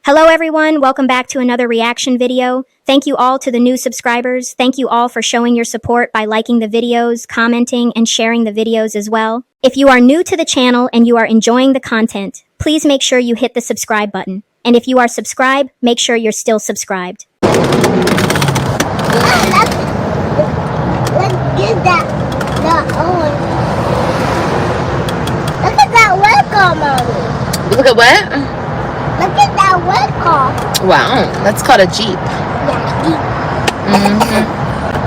Hello everyone, welcome back to another reaction video. Thank you all to the new subscribers. Thank you all for showing your support by liking the videos, commenting, and sharing the videos as well. If you are new to the channel and you are enjoying the content, please make sure you hit the subscribe button. And if you are subscribed, make sure you're still subscribed. Let's get that on. Look at that wet car, Mommy. Look at what? Look at that wet car. Wow, that's called a Jeep. Yeah, Jeep.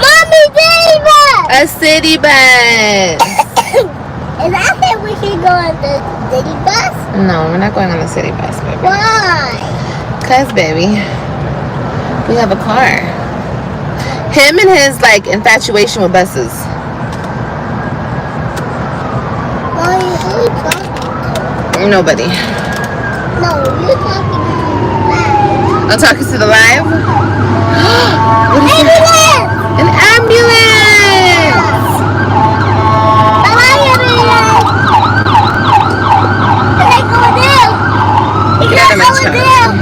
Mommy, city bus! A city bus. Is that if we should go on the city bus? No, we're not going on the city bus, baby. Why? Because, baby, we have a car. Him and his, infatuation with buses. Mommy, who are you talking to? Nobody. No, you're talking to the live. I'm talking to the live? Ambulance! An ambulance! Bye-bye, ambulance! Let's go there! Get out of my child.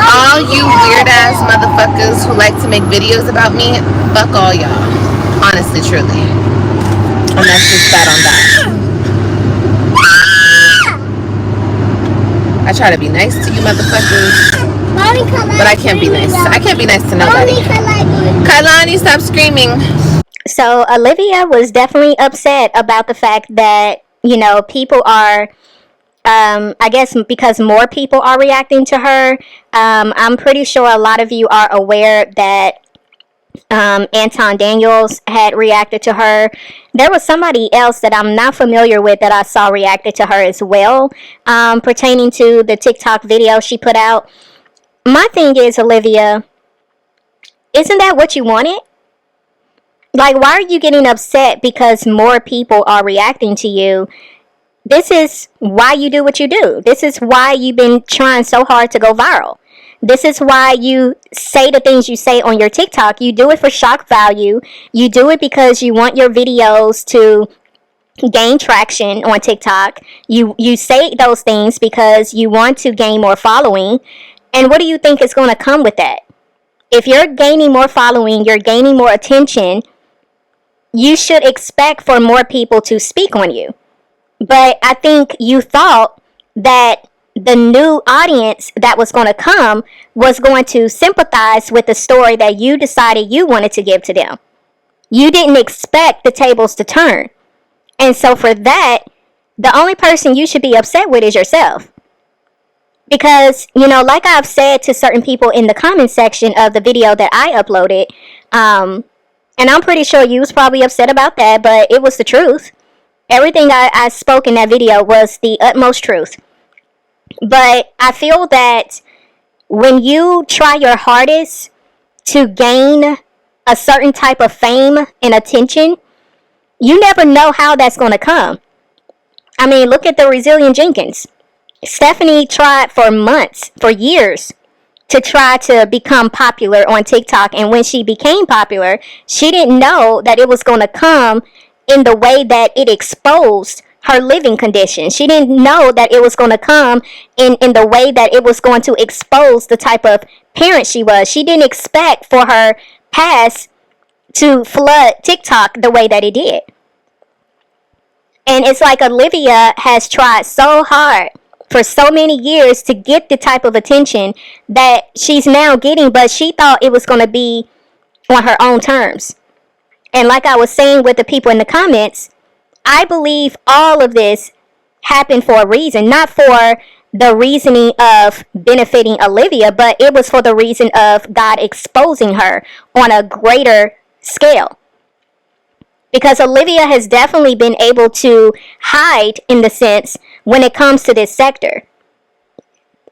All you weird-ass motherfuckers who like to make videos about me, fuck all y'all. Honestly, truly. And that's just that on that. I try to be nice to you motherfuckers, but I can't be nice. I can't be nice to nobody. Kailani, stop screaming. So Olivia was definitely upset about the fact that, people are, I guess because more people are reacting to her. I'm pretty sure a lot of you are aware that Anton Daniels had reacted to her. There was somebody else that I'm not familiar with that I saw reacted to her as well, pertaining to the TikTok video she put out. My thing is, Olivia, isn't that what you wanted? Why are you getting upset because more people are reacting to you? This is why you do what you do. This is why you've been trying so hard to go viral. This is why you say the things you say on your TikTok. You do it for shock value. You do it because you want your videos to gain traction on TikTok. You say those things because you want to gain more following. And what do you think is going to come with that? If you're gaining more following, you're gaining more attention, you should expect for more people to speak on you. But I think you thought that the new audience that was going to come was going to sympathize with the story that you decided you wanted to give to them. You didn't expect the tables to turn. And so for that, the only person you should be upset with is yourself. Because, like I've said to certain people in the comment section of the video that I uploaded, and I'm pretty sure you was probably upset about that, but it was the truth. Everything I spoke in that video was the utmost truth. But I feel that when you try your hardest to gain a certain type of fame and attention, you never know how that's going to come. I mean, look at the Resilient Jenkins. Stephanie tried for months, for years, to try to become popular on TikTok. And when she became popular, she didn't know that it was going to come in the way that it exposed her living conditions. She didn't know that it was going to come in the way that it was going to expose the type of parent she was. She didn't expect for her past to flood TikTok the way that it did. And it's like Olivia has tried so hard for so many years to get the type of attention that she's now getting, but she thought it was going to be on her own terms. And like I was saying with the people in the comments, I believe all of this happened for a reason, not for the reasoning of benefiting Olivia, but it was for the reason of God exposing her on a greater scale. Because Olivia has definitely been able to hide, in the sense, when it comes to this sector.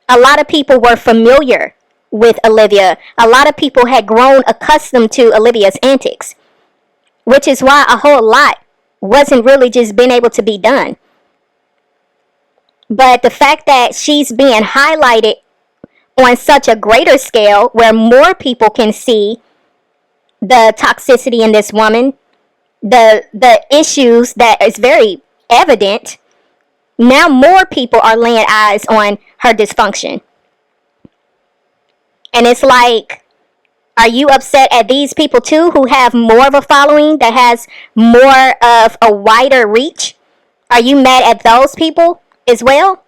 A lot of people were familiar with Olivia. A lot of people had grown accustomed to Olivia's antics, which is why a whole lot wasn't really just being able to be done. But the fact that she's being highlighted on such a greater scale where more people can see the toxicity in this woman, the issues that is very evident, now more people are laying eyes on her dysfunction. And it's like, are you upset at these people too who have more of a following, that has more of a wider reach? Are you mad at those people as well?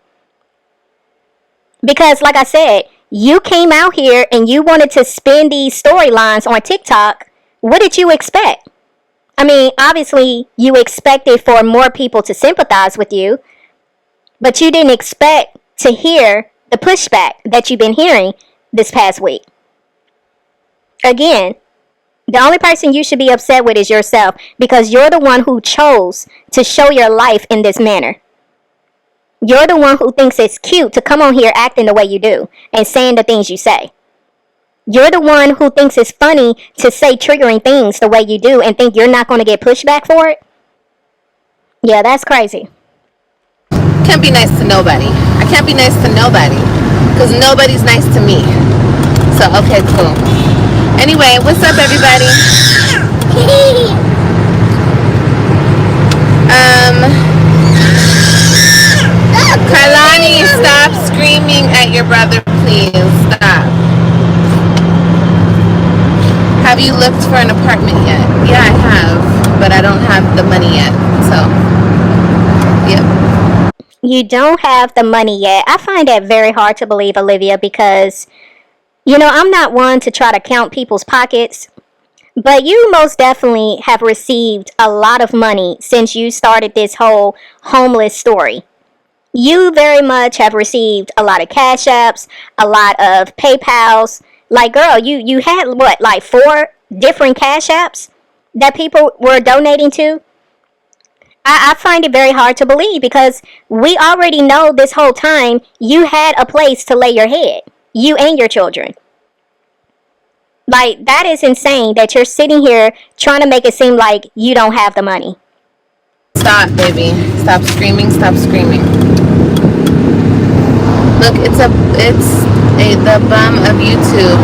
Because, like I said, you came out here and you wanted to spin these storylines on TikTok. What did you expect? I mean, obviously, you expected for more people to sympathize with you, but you didn't expect to hear the pushback that you've been hearing this past week. Again, the only person you should be upset with is yourself, because you're the one who chose to show your life in this manner. You're the one who thinks it's cute to come on here acting the way you do and saying the things you say. You're the one who thinks it's funny to say triggering things the way you do and think you're not going to get pushback for it. Yeah, that's crazy. Can't be nice to nobody. I can't be nice to nobody because nobody's nice to me. So, okay, cool. Anyway, what's up, everybody? Carlani, stop screaming at your brother, please. Stop. Have you looked for an apartment yet? Yeah, I have, but I don't have the money yet. So, yep. You don't have the money yet. I find that very hard to believe, Olivia, because, you know, I'm not one to try to count people's pockets, but you most definitely have received a lot of money since you started this whole homeless story. You very much have received a lot of Cash Apps, a lot of PayPals. Like, girl, you had what, like 4 different Cash Apps that people were donating to? I find it very hard to believe, because we already know this whole time you had a place to lay your head, you and your children. Like, that is insane that you're sitting here trying to make it seem like you don't have the money. Stop, baby. Stop screaming. Stop screaming. Look, the bum of YouTube.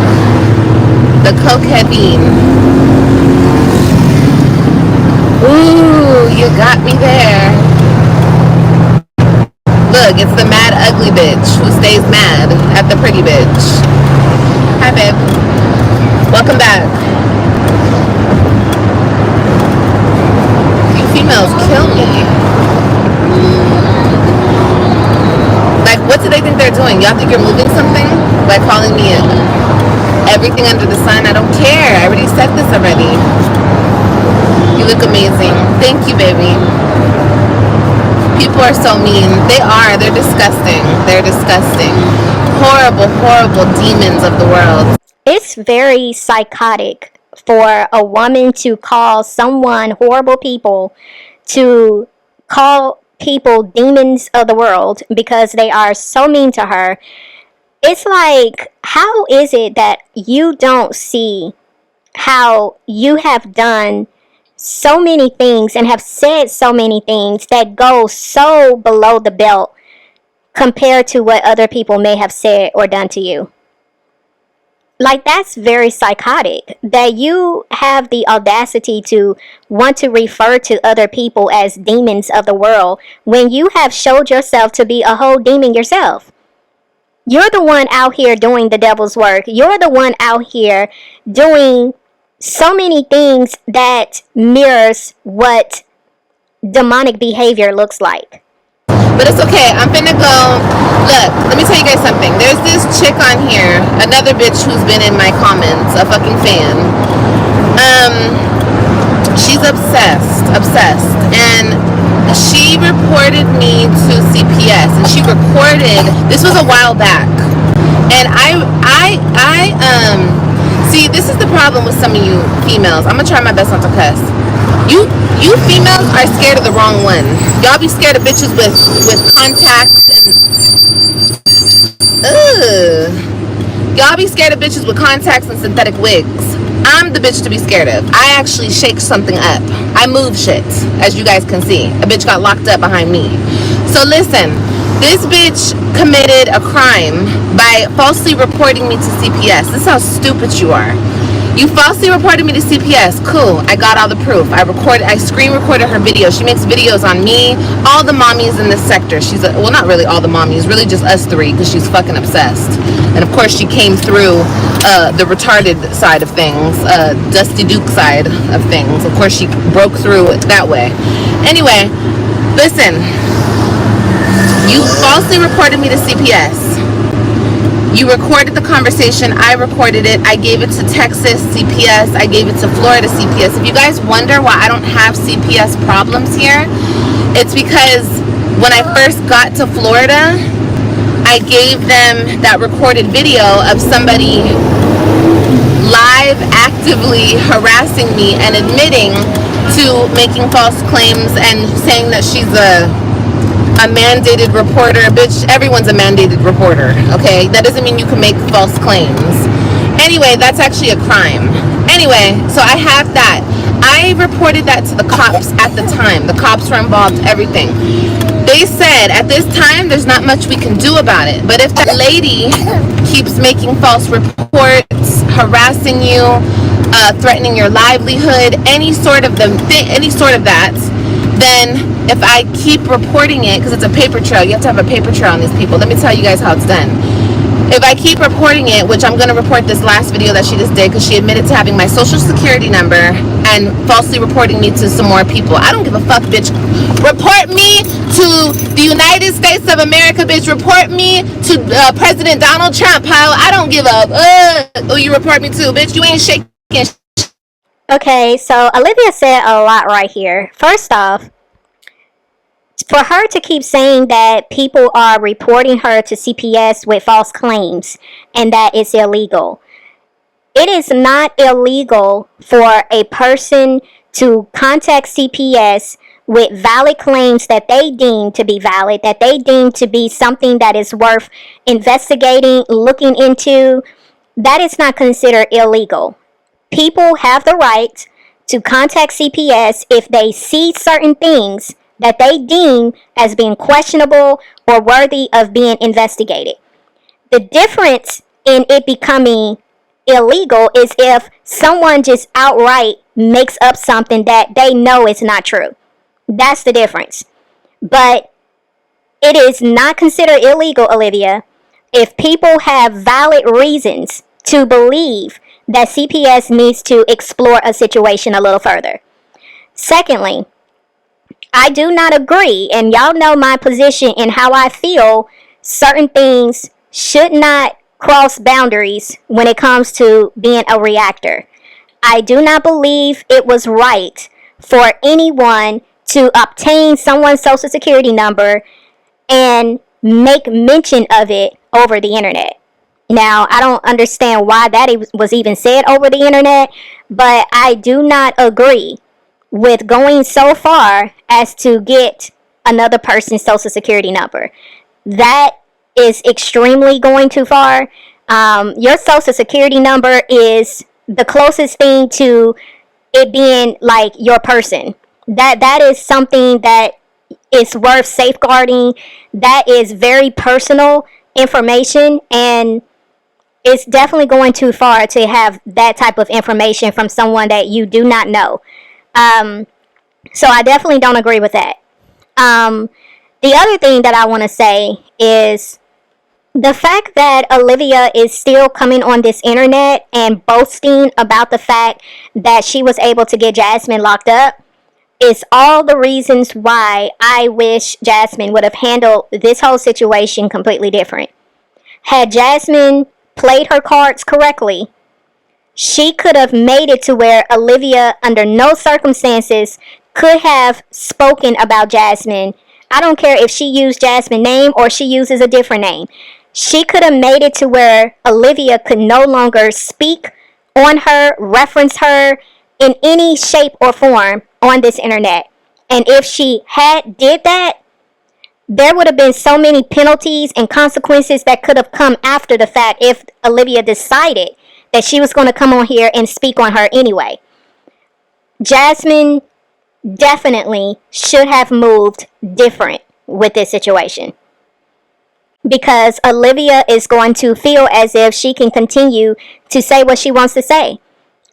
The cokeheadine. Ooh, you got me there. Look, it's the mad ugly bitch who stays mad at the pretty bitch. Hi, babe. Welcome back. You females kill me. Like, what do they think they're doing? Y'all think you're moving something? By calling me everything under the sun? I don't care. I already said this already. You look amazing. Thank you, baby. People are so mean. They are. They're disgusting. They're disgusting. Horrible, horrible demons of the world. It's very psychotic for a woman to call someone horrible people, to call people demons of the world because they are so mean to her. It's like, how is it that you don't see how you have done so many things and have said so many things that go so below the belt compared to what other people may have said or done to you? Like, that's very psychotic, that you have the audacity to want to refer to other people as demons of the world when you have showed yourself to be a whole demon yourself. You're the one out here doing the devil's work. You're the one out here doing so many things that mirrors what demonic behavior looks like. But it's okay. I'm finna go. Look, let me tell you guys something. There's this chick on here, another bitch who's been in my comments, a fucking fan. She's obsessed, and she reported me to CPS, and she recorded. This was a while back, and see, this is the problem with some of you females. I'm gonna try my best not to cuss. You females are scared of the wrong one. Y'all be scared of bitches with contacts and y'all be scared of bitches with contacts and synthetic wigs. I'm the bitch to be scared of. I actually shake something up. I move shit, as you guys can see. A bitch got locked up behind me. So listen, this bitch committed a crime by falsely reporting me to CPS. This is how stupid you are. You falsely reported me to CPS. Cool. I got all the proof. I screen recorded her video. She makes videos on me, all the mommies in this sector. She's well, not really all the mommies, really just us three, because she's fucking obsessed. And of course, she came through the retarded side of things, Dusty Duke side of things. Of course, she broke through it that way. Anyway, listen. You falsely reported me to CPS. You recorded the conversation. I recorded it. I gave it to Texas CPS. I gave it to Florida CPS. If you guys wonder why I don't have CPS problems here, it's because when I first got to Florida, I gave them that recorded video of somebody live actively harassing me and admitting to making false claims and saying that she's a mandated reporter. Bitch, everyone's a mandated reporter, okay? That doesn't mean you can make false claims. Anyway, that's actually a crime. Anyway, so I have that. I reported that to the cops at the time. The cops were involved, everything. They said, at this time, there's not much we can do about it. But if that lady keeps making false reports, harassing you, threatening your livelihood, any sort of that, then if I keep reporting it, because it's a paper trail, you have to have a paper trail on these people. Let me tell you guys how it's done. If I keep reporting it, which I'm going to report this last video that she just did, because she admitted to having my social security number and falsely reporting me to some more people. I don't give a fuck, bitch. Report me to the United States of America, bitch. Report me to President Donald Trump, pal. I don't give a who you report me to, bitch. You ain't shaking. Okay, so Olivia said a lot right here. First off, for her to keep saying that people are reporting her to CPS with false claims and that it's illegal. It is not illegal for a person to contact CPS with valid claims that they deem to be valid, that they deem to be something that is worth investigating, looking into. That is not considered illegal. People have the right to contact CPS if they see certain things that they deem as being questionable or worthy of being investigated. The difference in it becoming illegal is if someone just outright makes up something that they know is not true. That's the difference. But it is not considered illegal, Olivia, if people have valid reasons to believe that CPS needs to explore a situation a little further. Secondly, I do not agree, and y'all know my position and how I feel certain things should not cross boundaries when it comes to being a reactor. I do not believe it was right for anyone to obtain someone's social security number and make mention of it over the internet. Now, I don't understand why that was even said over the internet, but I do not agree with going so far as to get another person's social security number. That is extremely going too far. Your social security number is the closest thing to it being like your person. That is something that is worth safeguarding. That is very personal information, and it's definitely going too far to have that type of information from someone that you do not know. So I definitely don't agree with that. The other thing that I want to say is the fact that Olivia is still coming on this internet and boasting about the fact that she was able to get Jasmine locked up is all the reasons why I wish Jasmine would have handled this whole situation completely different. Had Jasmine played her cards correctly, she could have made it to where Olivia, under no circumstances, could have spoken about Jasmine. I don't care if she used Jasmine's name or she uses a different name. She could have made it to where Olivia could no longer speak on her, reference her in any shape or form on this internet. And if she had did that, there would have been so many penalties and consequences that could have come after the fact if Olivia decided that she was going to come on here and speak on her anyway. Jasmine definitely should have moved different with this situation, because Olivia is going to feel as if she can continue to say what she wants to say.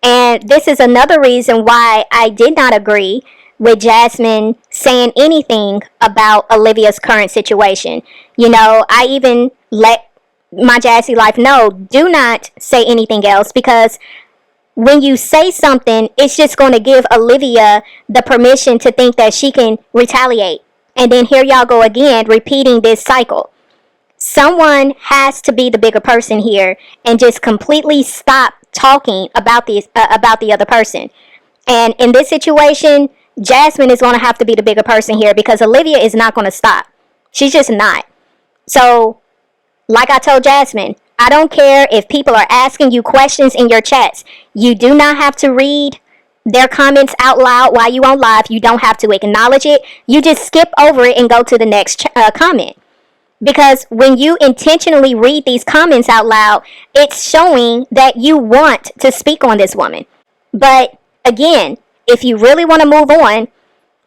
And this is another reason why I did not agree with Jasmine saying anything about Olivia's current situation. You know, I even let my Jassy Life know, do not say anything else, because when you say something, it's just going to give Olivia the permission to think that she can retaliate. And then here y'all go again, repeating this cycle. Someone has to be the bigger person here and just completely stop talking about the other person. And in this situation, Jasmine is going to have to be the bigger person here, because Olivia is not going to stop. She's just not. So, like I told Jasmine, I don't care if people are asking you questions in your chats. You do not have to read their comments out loud while you on live. You don't have to acknowledge it. You just skip over it and go to the next comment. Because when you intentionally read these comments out loud, it's showing that you want to speak on this woman. But again, if you really want to move on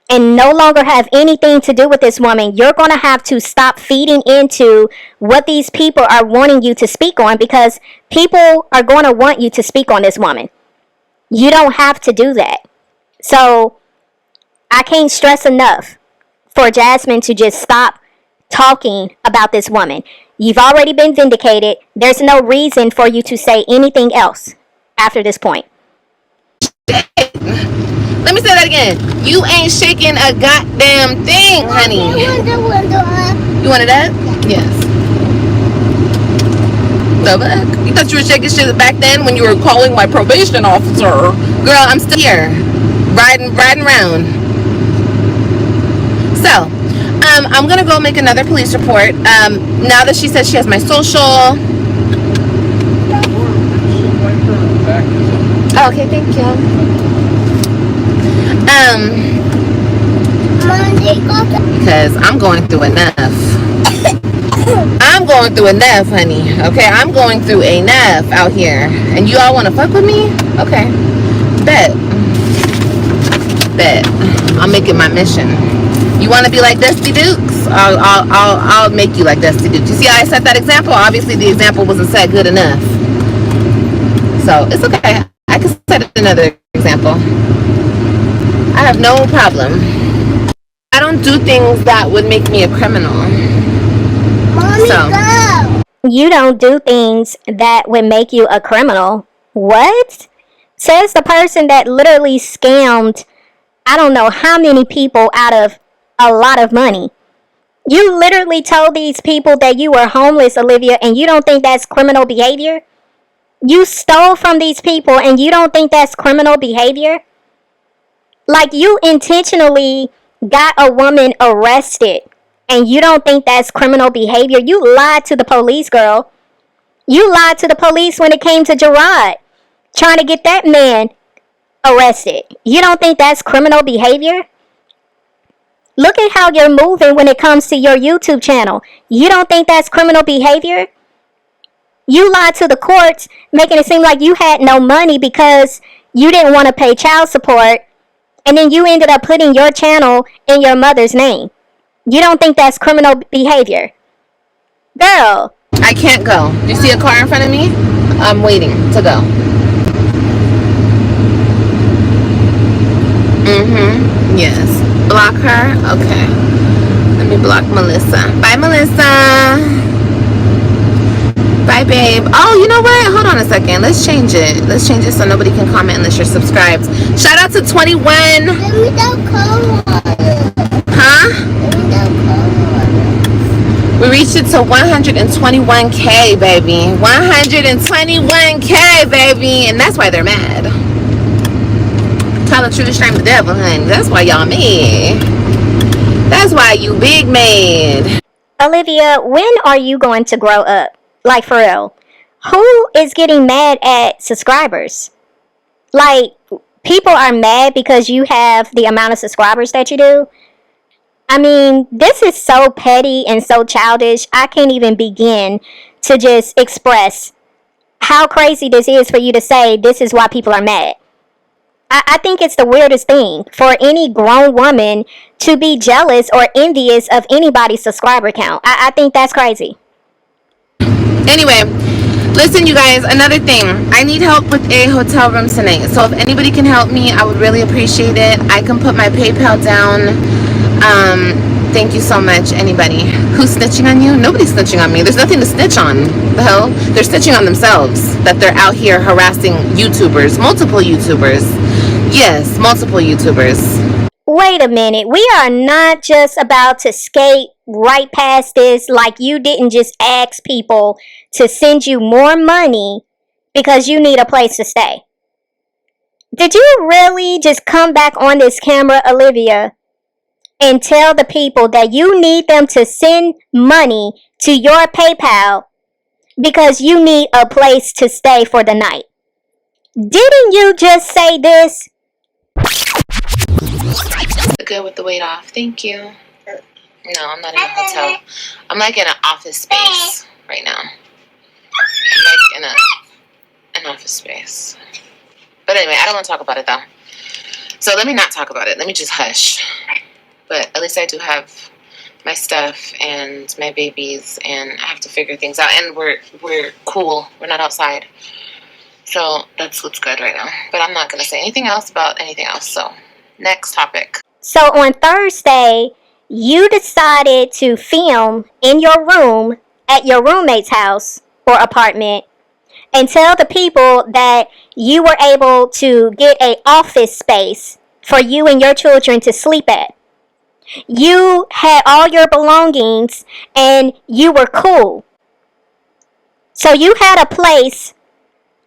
and no longer have anything to do with this woman, you're going to have to stop feeding into what these people are wanting you to speak on, because people are going to want you to speak on this woman. You don't have to do that. So I can't stress enough for Jasmine to just stop talking about this woman. You've already been vindicated. There's no reason for you to say anything else after this point. Let me say that again. You ain't shaking a goddamn thing, honey. You wanted that? Yes. The fuck? You thought you were shaking shit back then when you were calling my probation officer? Girl, I'm still here, riding around. So, I'm gonna go make another police report. Now that she said she has my social. Okay, thank you. Because I'm going through enough. I'm going through enough, honey. Okay, I'm going through enough out here. And you all want to fuck with me? Okay. Bet. I'll make it my mission. You want to be like Dusty Dukes? I'll make you like Dusty Dukes. You see how I set that example? Obviously, the example wasn't set good enough. So, it's okay. I can set another example. I have no problem. I don't do things that would make me a criminal. Mommy, go. You don't do things that would make you a criminal. What? Says the person that literally scammed I don't know how many people out of a lot of money. You literally told these people that you were homeless, Olivia, and you don't think that's criminal behavior? You stole from these people and you don't think that's criminal behavior? Like, you intentionally got a woman arrested and you don't think that's criminal behavior? You lied to the police, girl. You lied to the police when it came to Gerard, trying to get that man arrested. You don't think that's criminal behavior? Look at how you're moving when it comes to your YouTube channel. You don't think that's criminal behavior? You lied to the courts, making it seem like you had no money because you didn't want to pay child support. And then you ended up putting your channel in your mother's name. You don't think that's criminal behavior? Girl. I can't go. Do you see a car in front of me? I'm waiting to go. Yes. Block her? Okay. Let me block Melissa. Bye, Melissa. Bye, babe. Oh, you know what? Hold on a second. Let's change it. Let's change it so nobody can comment unless you're subscribed. Shout out to 21. Huh? We reached it to 121K, baby. 121K, baby. And that's why they're mad. Tell the truth to shame the devil, honey. That's why y'all mad. That's why you big mad. Olivia, when are you going to grow up? Like, for real. Who is getting mad at subscribers? Like, people are mad because you have the amount of subscribers that you do? I mean, this is so petty and so childish. I can't even begin to just express how crazy this is for you to say this is why people are mad. I think it's the weirdest thing for any grown woman to be jealous or envious of anybody's subscriber count. I think that's crazy. Anyway, Listen, you guys, another thing. I need help with a hotel room tonight. So if anybody can help me, I would really appreciate it. I can put my PayPal down. Thank you so much. Anybody who's snitching on you? Nobody's snitching on me. There's nothing to snitch on. The hell? They're snitching on themselves. That they're out here harassing YouTubers. Multiple YouTubers. Yes, multiple YouTubers. Wait a minute. We are not just about to skate right past this like you didn't just ask people to send you more money because you need a place to stay. Did you really just come back on this camera, Olivia, and tell the people that you need them to send money to your PayPal because you need a place to stay for the night? Didn't you just say this? Good with the weight off. Thank you. No, I'm not in a hotel. I'm like in an office space right now. I'm like in an office space. But anyway, I don't want to talk about it though. So let me not talk about it. Let me just hush. But at least I do have my stuff and my babies, and I have to figure things out. And we're cool. We're not outside. So that's what's good right now. But I'm not going to say anything else about anything else. So next topic. So on Thursday, you decided to film in your room at your roommate's house or apartment and tell the people that you were able to get an office space for you and your children to sleep at. You had all your belongings and you were cool. So you had a place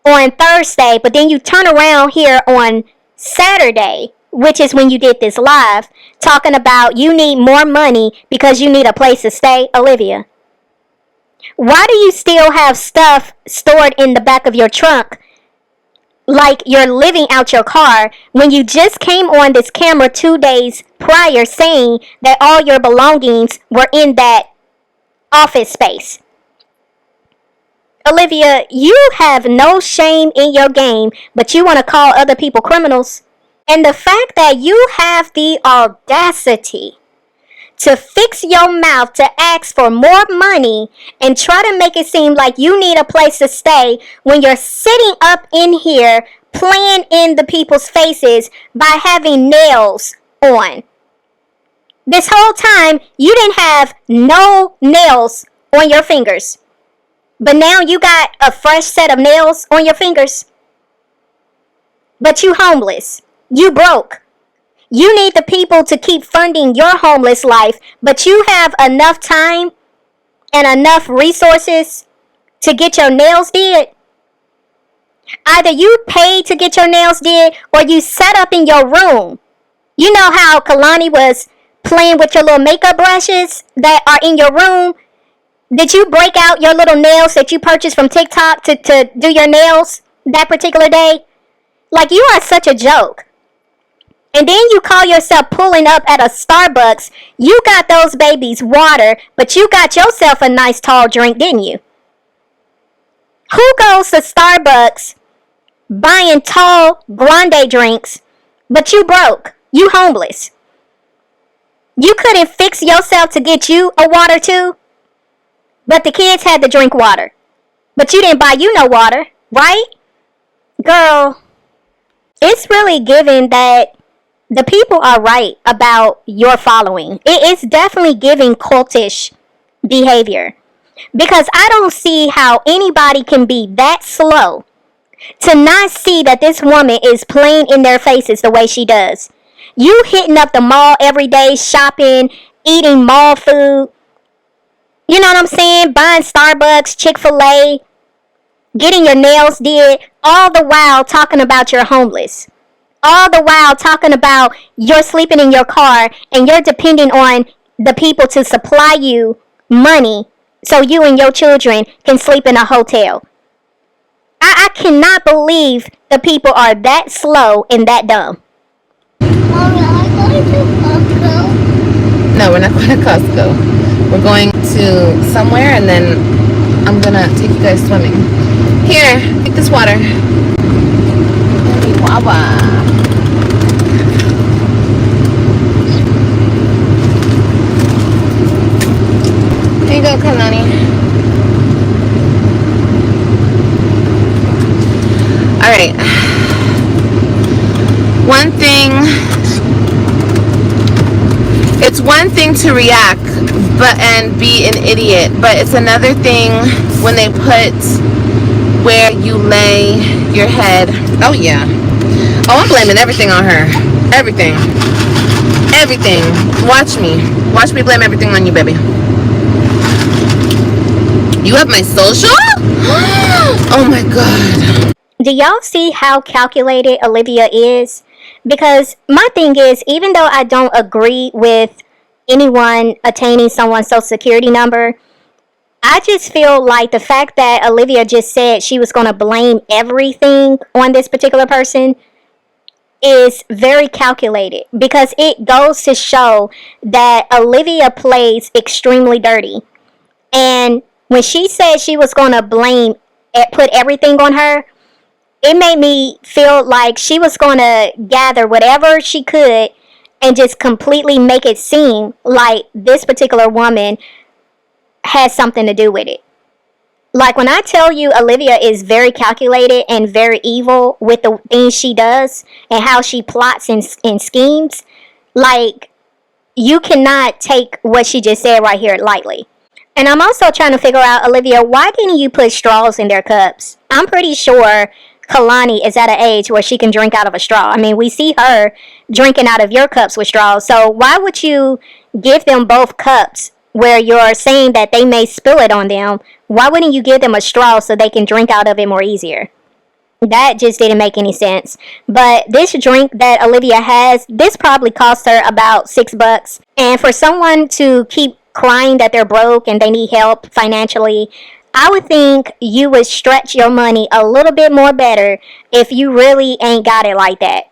on Thursday, but then you turn around here on Saturday, which is when you did this live, talking about you need more money because you need a place to stay. Olivia, why do you still have stuff stored in the back of your trunk like you're living out your car when you just came on this camera 2 days prior saying that all your belongings were in that office space? Olivia, you have no shame in your game, but you want to call other people criminals. And the fact that you have the audacity to fix your mouth to ask for more money and try to make it seem like you need a place to stay when you're sitting up in here playing in the people's faces by having nails on. This whole time, you didn't have no nails on your fingers. But now you got a fresh set of nails on your fingers. But you homeless. You broke. You need the people to keep funding your homeless life, but you have enough time and enough resources to get your nails did. Either you paid to get your nails did or you set up in your room. You know how Kalani was playing with your little makeup brushes that are in your room? Did you break out your little nails that you purchased from TikTok to do your nails that particular day? Like, you are such a joke. And then you call yourself pulling up at a Starbucks. You got those babies water, but you got yourself a nice tall drink, didn't you? Who goes to Starbucks buying tall grande drinks, but you broke? You homeless. You couldn't fix yourself to get you a water too? But the kids had to drink water. But you didn't buy you no water, right? Girl, it's really given that the people are right about your following. It's definitely giving cultish behavior. Because I don't see how anybody can be that slow to not see that this woman is playing in their faces the way she does. You hitting up the mall every day, shopping, eating mall food. You know what I'm saying? Buying Starbucks, Chick-fil-A, getting your nails did, all the while talking about you're homeless. All the while talking about you're sleeping in your car and you're depending on the people to supply you money so you and your children can sleep in a hotel. I cannot believe the people are that slow and that dumb. Mommy, are we going to Costco? No, we're not going to Costco. We're going to somewhere, and then I'm going to take you guys swimming. Here, take this water. Wawa. Here you go, Kalani. thing to react and be an idiot, but it's another thing when they put where you lay your head. Oh yeah. Oh, I'm blaming everything on her. Everything. Watch me blame everything on you, baby. You have my social? Oh my god. Do y'all see how calculated Olivia is? Because my thing is, even though I don't agree with anyone attaining someone's social security number, I just feel like the fact that Olivia just said she was going to blame everything on this particular person is very calculated, because it goes to show that Olivia plays extremely dirty. And when she said she was going to put everything on her, it made me feel like she was going to gather whatever she could and just completely make it seem like this particular woman has something to do with it. Like, when I tell you Olivia is very calculated and very evil with the things she does and how she plots and schemes, like, you cannot take what she just said right here lightly. And I'm also trying to figure out, Olivia, why didn't you put straws in their cups? I'm pretty sure Kalani is at an age where she can drink out of a straw. I mean, we see her drinking out of your cups with straws. So why would you give them both cups where you're saying that they may spill it on them? Why wouldn't you give them a straw so they can drink out of it more easier? That just didn't make any sense. But this drink that Olivia has, this probably cost her about $6. And for someone to keep crying that they're broke and they need help financially, I would think you would stretch your money a little bit more better if you really ain't got it like that.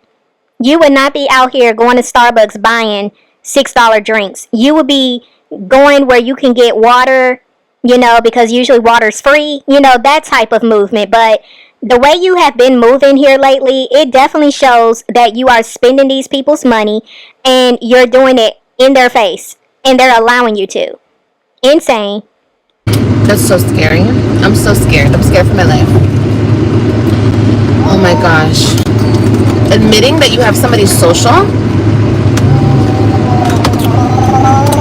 You would not be out here going to Starbucks buying $6 drinks. You would be going where you can get water, because usually water's free, that type of movement. But the way you have been moving here lately, it definitely shows that you are spending these people's money and you're doing it in their face and they're allowing you to. Insane. That's so scary. I'm so scared. I'm scared for my life. Oh my gosh. Admitting that you have somebody's social?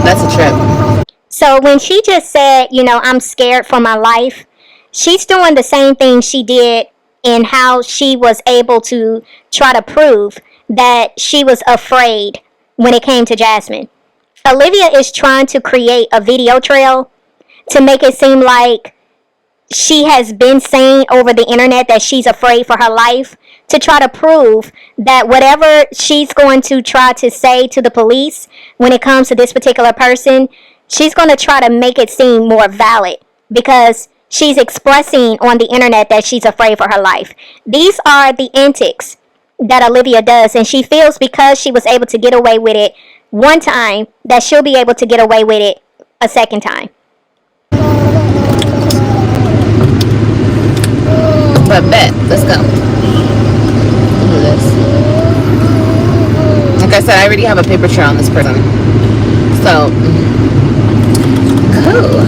That's a trip. So when she just said, I'm scared for my life, she's doing the same thing she did in how she was able to try to prove that she was afraid when it came to Jasmine. Olivia is trying to create a video trail to make it seem like she has been saying over the internet that she's afraid for her life, to try to prove that whatever she's going to try to say to the police when it comes to this particular person, she's going to try to make it seem more valid because she's expressing on the internet that she's afraid for her life. These are the antics that Olivia does, and she feels because she was able to get away with it one time that she'll be able to get away with it a second time. But bet, let's go. We'll do this. Like I said, I already have a paper trail on this person. So, cool.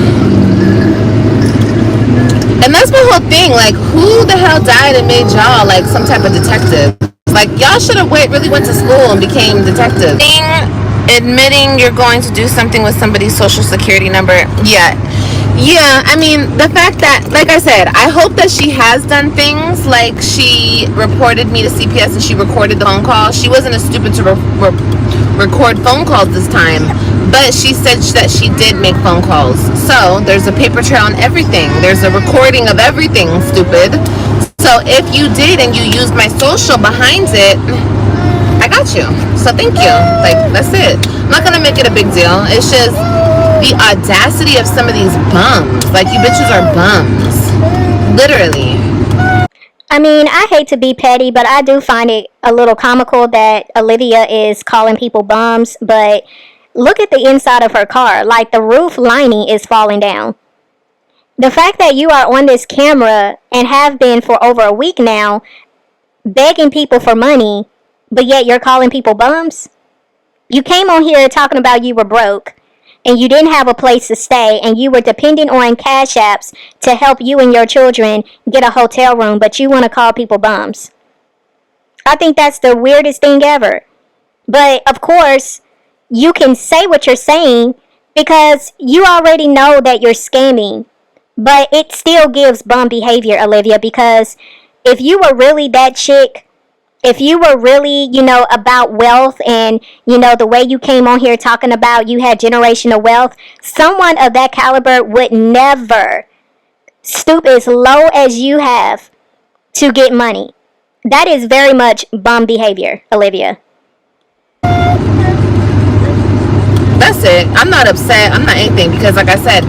And that's my whole thing. Like, who the hell died and made y'all like some type of detective? Like, y'all should have really went to school and became detectives. Admitting you're going to do something with somebody's social security number, yeah, I mean, the fact that, like I said, I hope that she has done things, like she reported me to CPS and she recorded the phone call. She wasn't as stupid to record phone calls this time, but she said that she did make phone calls. So there's a paper trail on everything. There's a recording of everything, stupid. So if you did and you used my social behind it, I got you. So thank you. Like, that's it. I'm not gonna make it a big deal. It's just the audacity of some of these bums. Like, you bitches are bums. Literally. I mean, I hate to be petty, but I do find it a little comical that Olivia is calling people bums. But look at the inside of her car. Like, the roof lining is falling down. The fact that you are on this camera and have been for over a week now begging people for money, but yet you're calling people bums? You came on here talking about you were broke and you didn't have a place to stay and you were depending on cash apps to help you and your children get a hotel room, but you want to call people bums. I think that's the weirdest thing ever. But of course, you can say what you're saying because you already know that you're scamming. But it still gives bum behavior, Olivia, because if you were really that chick, if you were really, about wealth and, the way you came on here talking about you had generational wealth, someone of that caliber would never stoop as low as you have to get money. That is very much bum behavior, Olivia. That's it. I'm not upset. I'm not anything because, like I said,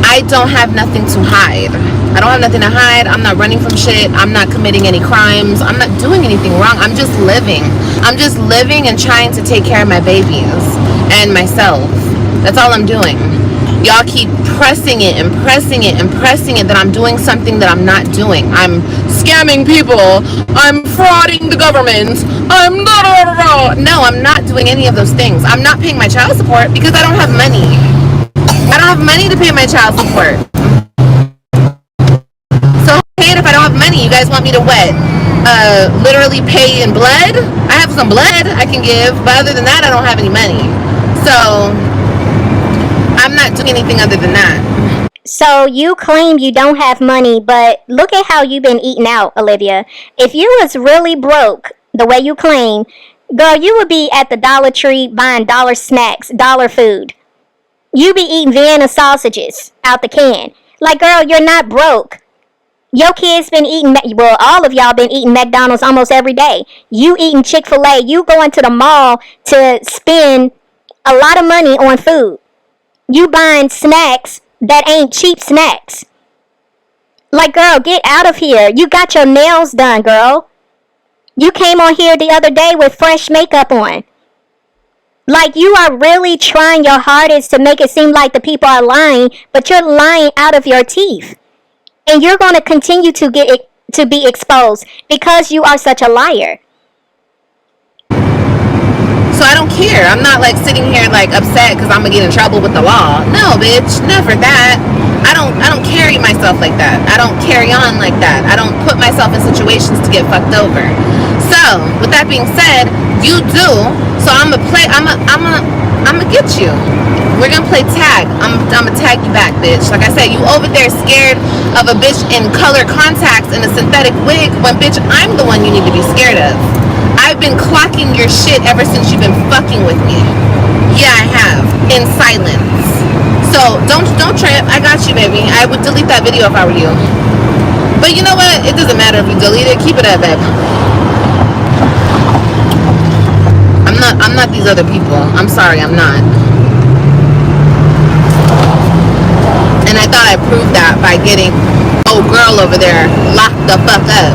I don't have nothing to hide. I don't have nothing to hide. I'm not running from shit. I'm not committing any crimes. I'm not doing anything wrong. I'm just living. I'm just living and trying to take care of my babies and myself. That's all I'm doing. Y'all keep pressing it and pressing it and pressing it that I'm doing something that I'm not doing. I'm scamming people. I'm frauding the government. I'm not. No, I'm not doing any of those things. I'm not paying my child support because I don't have money. I don't have money to pay my child support. So hey, if I don't have money, you guys want me to what? Literally pay in blood? I have some blood I can give, but other than that, I don't have any money. So I'm not doing anything other than that. So you claim you don't have money, but look at how you've been eating out, Olivia. If you was really broke, the way you claim, girl, you would be at the Dollar Tree buying dollar snacks, dollar food. You be eating Vienna sausages out the can. Like, girl, you're not broke. Your kids been eating, well, all of y'all been eating McDonald's almost every day. You eating Chick-fil-A. You going to the mall to spend a lot of money on food. You buying snacks that ain't cheap snacks. Like, girl, get out of here. You got your nails done, girl. You came on here the other day with fresh makeup on. Like, you are really trying your hardest to make it seem like the people are lying, but you're lying out of your teeth. And you're going to continue to be exposed because you are such a liar. So I don't care. I'm not like sitting here like upset because I'm gonna get in trouble with the law. No, bitch, never that. I don't carry myself like that. I don't carry on like that. I don't put myself in situations to get fucked over. So with that being said, you do. So I'm gonna get you. We're gonna play tag. I'm gonna tag you back, bitch. Like I said, you over there scared of a bitch in color contacts and a synthetic wig when, bitch, I'm the one you need to be scared of. I've been clocking your shit ever since you've been fucking with me. Yeah, I have. In silence. So don't trip. I got you, baby. I would delete that video if I were you. But you know what? It doesn't matter if you delete it. Keep it up, babe. I'm not these other people. I'm sorry, I'm not. And I thought I proved that by getting old girl over there locked the fuck up.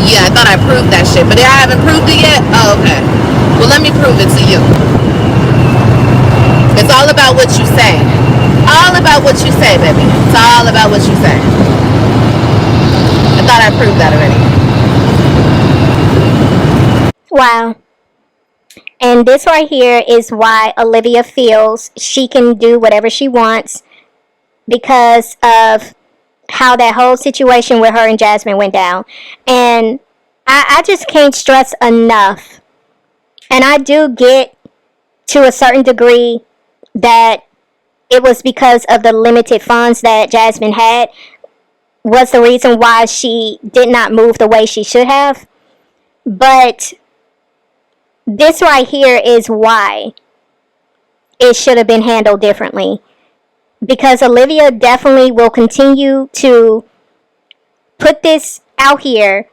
Yeah, I thought I proved that shit, but I haven't proved it yet? Oh, okay. Well, let me prove it to you. It's all about what you say. All about what you say, baby. It's all about what you say. I thought I proved that already. Wow. And this right here is why Olivia feels she can do whatever she wants because of how that whole situation with her and Jasmine went down. And I just can't stress enough. And I do get to a certain degree that it was because of the limited funds that Jasmine had was the reason why she did not move the way she should have. But this right here is why it should have been handled differently. Because Olivia definitely will continue to put this out here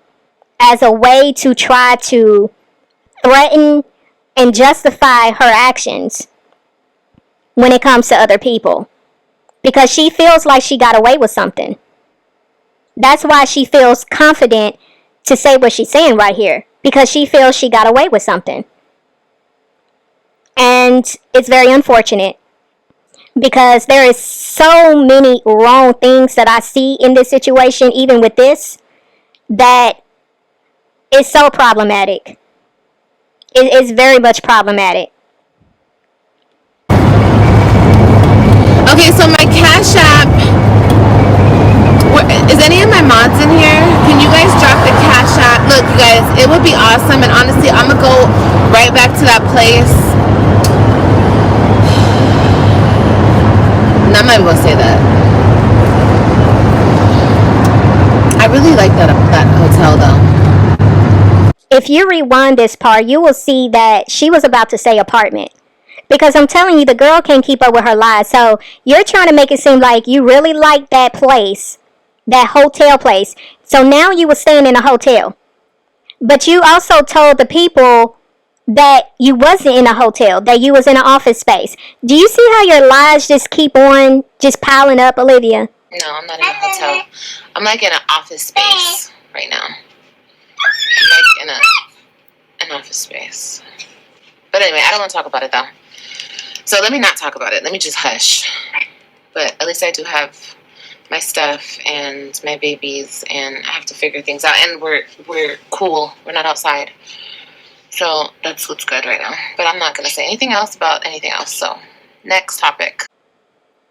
as a way to try to threaten and justify her actions when it comes to other people. Because she feels like she got away with something. That's why she feels confident to say what she's saying right here. Because she feels she got away with something. And it's very unfortunate. Because there is so many wrong things that I see in this situation, even with this, that is so problematic. It is very much problematic. Okay, so my Cash App. Is any of my mods in here? Can you guys drop the Cash App? Look, you guys, it would be awesome. And honestly, I'm going to go right back to that place I'm not even gonna say that. I really like that hotel though. If you rewind this part, you will see that she was about to say apartment. Because I'm telling you, the girl can't keep up with her lies. So you're trying to make it seem like you really like that place, that hotel place. So now you were staying in a hotel. But you also told the people that you wasn't in a hotel, that you was in an office space. Do you see how your lies just keep on just piling up, Olivia? No, I'm not in a hotel. I'm like in an office space right now. I'm like in an office space. But anyway, I don't want to talk about it though. So let me not talk about it. Let me just hush. But at least I do have my stuff and my babies, and I have to figure things out. And we're cool. We're not outside. So that's what's good right now. But I'm not going to say anything else about anything else. So next topic.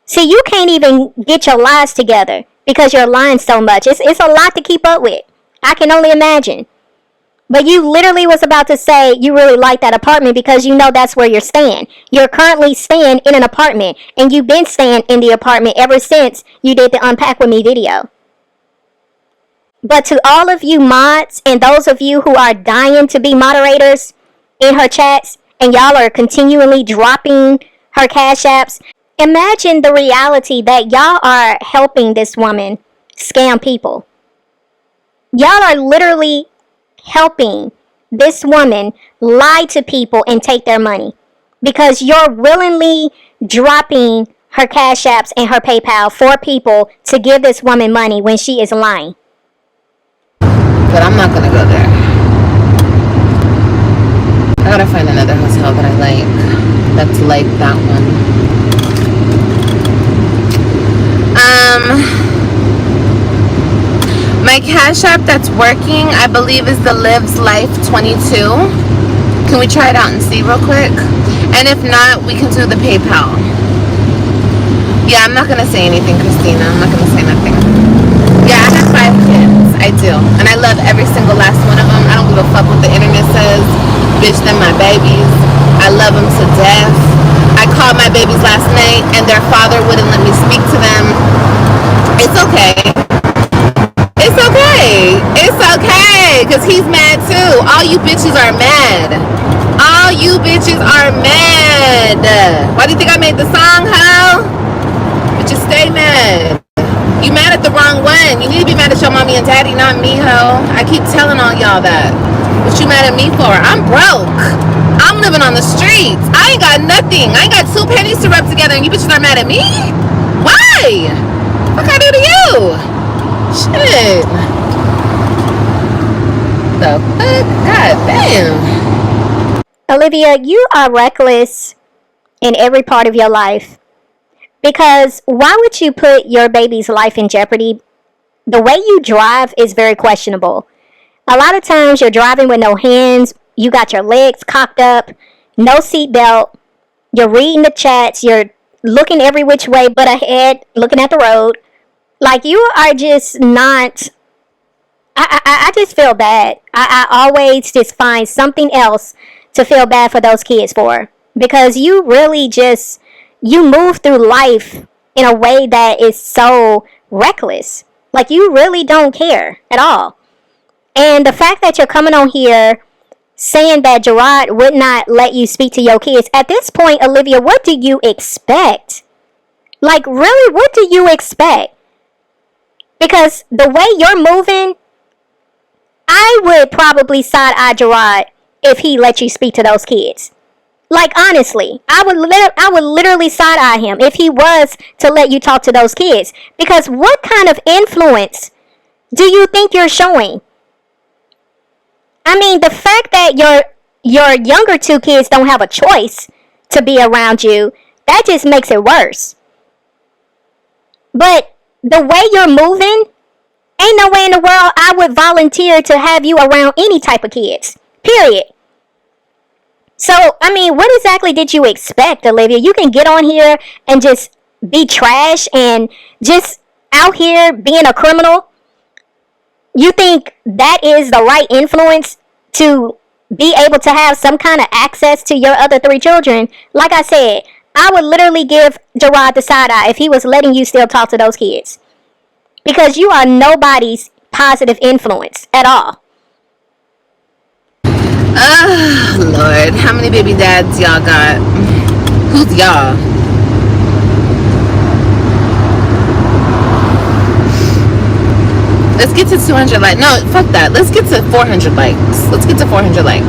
See, you can't even get your lies together because you're lying so much. It's a lot to keep up with. I can only imagine. But you literally was about to say you really like that apartment because you know that's where you're staying. You're currently staying in an apartment, and you've been staying in the apartment ever since you did the Unpack With Me video. But to all of you mods and those of you who are dying to be moderators in her chats, and y'all are continually dropping her cash apps, imagine the reality that y'all are helping this woman scam people. Y'all are literally helping this woman lie to people and take their money because you're willingly dropping her cash apps and her PayPal for people to give this woman money when she is lying. But I'm not gonna go there. I gotta find another hotel that I like. That's like that one. My cash app that's working, I believe, is the Lives Life 22. Can we try it out and see real quick? And if not, we can do the PayPal. Yeah, I'm not gonna say anything, Christina. I'm not gonna say nothing. Yeah, I have 5 kids. I do. And I love every single last one of them. I don't give a fuck what the internet says. Bitch, they're my babies. I love them to death. I called my babies last night and their father wouldn't let me speak to them. It's okay. It's okay. It's okay. Because he's mad too. All you bitches are mad. All you bitches are mad. Why do you think I made the song, ho? But just stay mad. You mad at the wrong one. You need to be mad at your mommy and daddy, not me, ho. I keep telling all y'all that. What you mad at me for? I'm broke. I'm living on the streets. I ain't got nothing. I ain't got 2 pennies to rub together and you bitches are mad at me? Why? What can I do to you? Shit. The fuck? God damn. Olivia, you are reckless in every part of your life. Because why would you put your baby's life in jeopardy? The way you drive is very questionable. A lot of times you're driving with no hands, you got your legs cocked up, no seatbelt, you're reading the chats, you're looking every which way but ahead, looking at the road. Like, you are just not... I just feel bad. I always just find something else to feel bad for those kids for. Because you really just... You move through life in a way that is so reckless. Like, you really don't care at all. And the fact that you're coming on here saying that Gerard would not let you speak to your kids, at this point, Olivia, what do you expect? Like, really, what do you expect? Because the way you're moving, I would probably side-eye Gerard if he let you speak to those kids. Like, honestly, I would literally side-eye him if he was to let you talk to those kids. Because what kind of influence do you think you're showing? I mean, the fact that your younger 2 kids don't have a choice to be around you, that just makes it worse. But the way you're moving, ain't no way in the world I would volunteer to have you around any type of kids. Period. So, I mean, what exactly did you expect, Olivia? You can get on here and just be trash and just out here being a criminal? You think that is the right influence to be able to have some kind of access to your other 3 children? Like I said, I would literally give Gerard the side eye if he was letting you still talk to those kids. Because you are nobody's positive influence at all. Lord, how many baby dads y'all got? Who's y'all? Let's get to 200 likes. No, fuck that. Let's get to 400 likes. Let's get to 400 likes.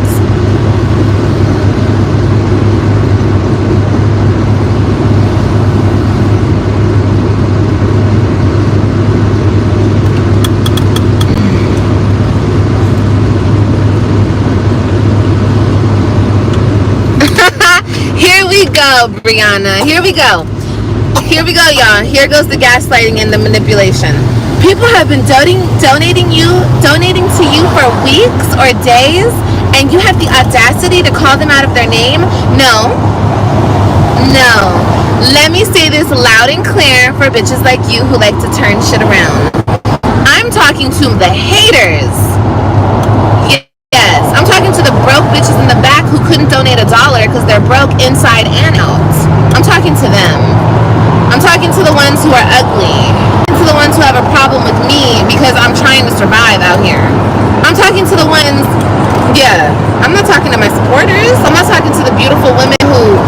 Here we go, Brianna. Here we go. Here we go, y'all. Here goes the gaslighting and the manipulation. People have been donating to you for weeks or days, and you have the audacity to call them out of their name? No. Let me say this loud and clear for bitches like you who like to turn shit around. I'm talking to the haters. Yes, I'm talking to the broke bitches in the back who couldn't donate $1 because they're broke inside and out. I'm talking to them. I'm talking to the ones who are ugly. To the ones who have a problem with me because I'm trying to survive out here. I'm talking to the ones, yeah, I'm not talking to my supporters. I'm not talking to the beautiful women who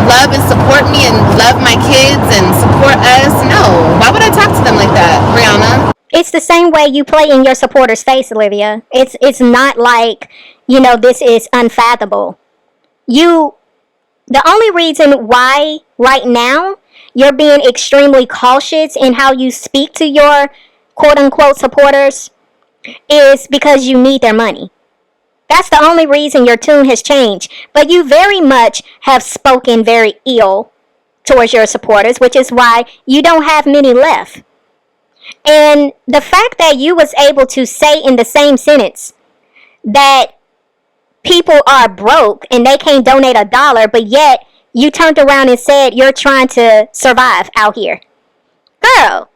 love and support me and love my kids and support us. No, why would I talk to them like that, Brianna? It's the same way you play in your supporter's face, Olivia. It's not like, this is unfathomable. The only reason why right now you're being extremely cautious in how you speak to your quote-unquote supporters is because you need their money. That's the only reason your tune has changed. But you very much have spoken very ill towards your supporters, which is why you don't have many left. And the fact that you was able to say in the same sentence that people are broke and they can't donate $1, but yet you turned around and said you're trying to survive out here. Girl,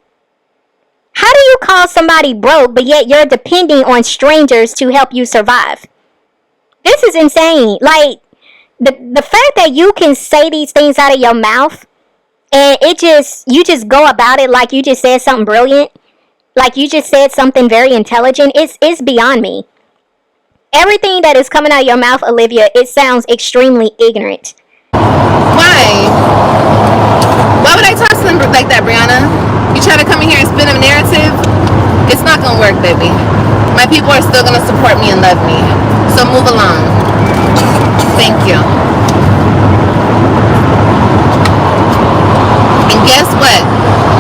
how do you call somebody broke, but yet you're depending on strangers to help you survive? This is insane. Like, the fact that you can say these things out of your mouth and you just go about it like you just said something brilliant, like you just said something very intelligent, it's beyond me. Everything that is coming out of your mouth, Olivia, it sounds extremely ignorant. Why? Why would I talk to them like that, Brianna? You try to come in here and spin a narrative? It's not gonna work, baby. My people are still gonna support me and love me. So move along. Thank you. And guess what?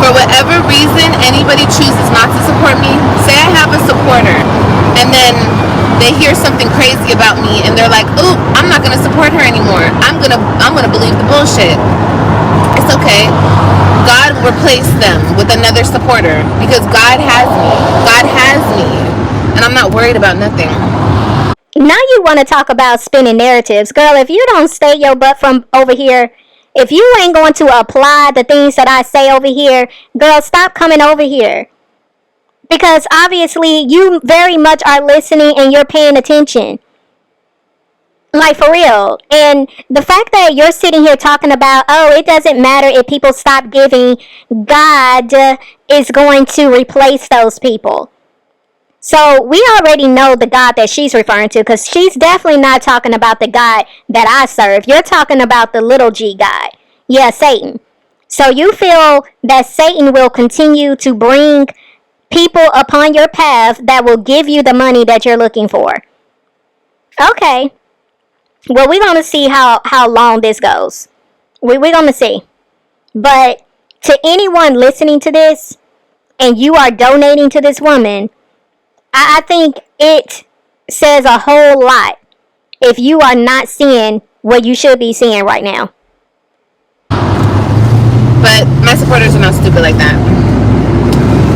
For whatever reason anybody chooses not to support me, say I have a supporter, and then they hear something crazy about me and they're like, "Ooh, I'm not gonna support her anymore. I'm gonna believe the bullshit." It's okay. God will replace them with another supporter because God has me. God has me. And I'm not worried about nothing. Now you want to talk about spinning narratives. Girl, if you don't stay your butt from over here, if you ain't going to apply the things that I say over here, girl, stop coming over here. Because obviously you very much are listening and you're paying attention. Like, for real. And the fact that you're sitting here talking about, oh, it doesn't matter if people stop giving, God is going to replace those people. So we already know the God that she's referring to, because she's definitely not talking about the God that I serve. You're talking about the little g God. Yeah, Satan. So you feel that Satan will continue to bring people upon your path that will give you the money that you're looking for. Okay. Well, we're going to see how long this goes. We're going to see. But to anyone listening to this, and you are donating to this woman, I think it says a whole lot if you are not seeing what you should be seeing right now. But my supporters are not stupid like that.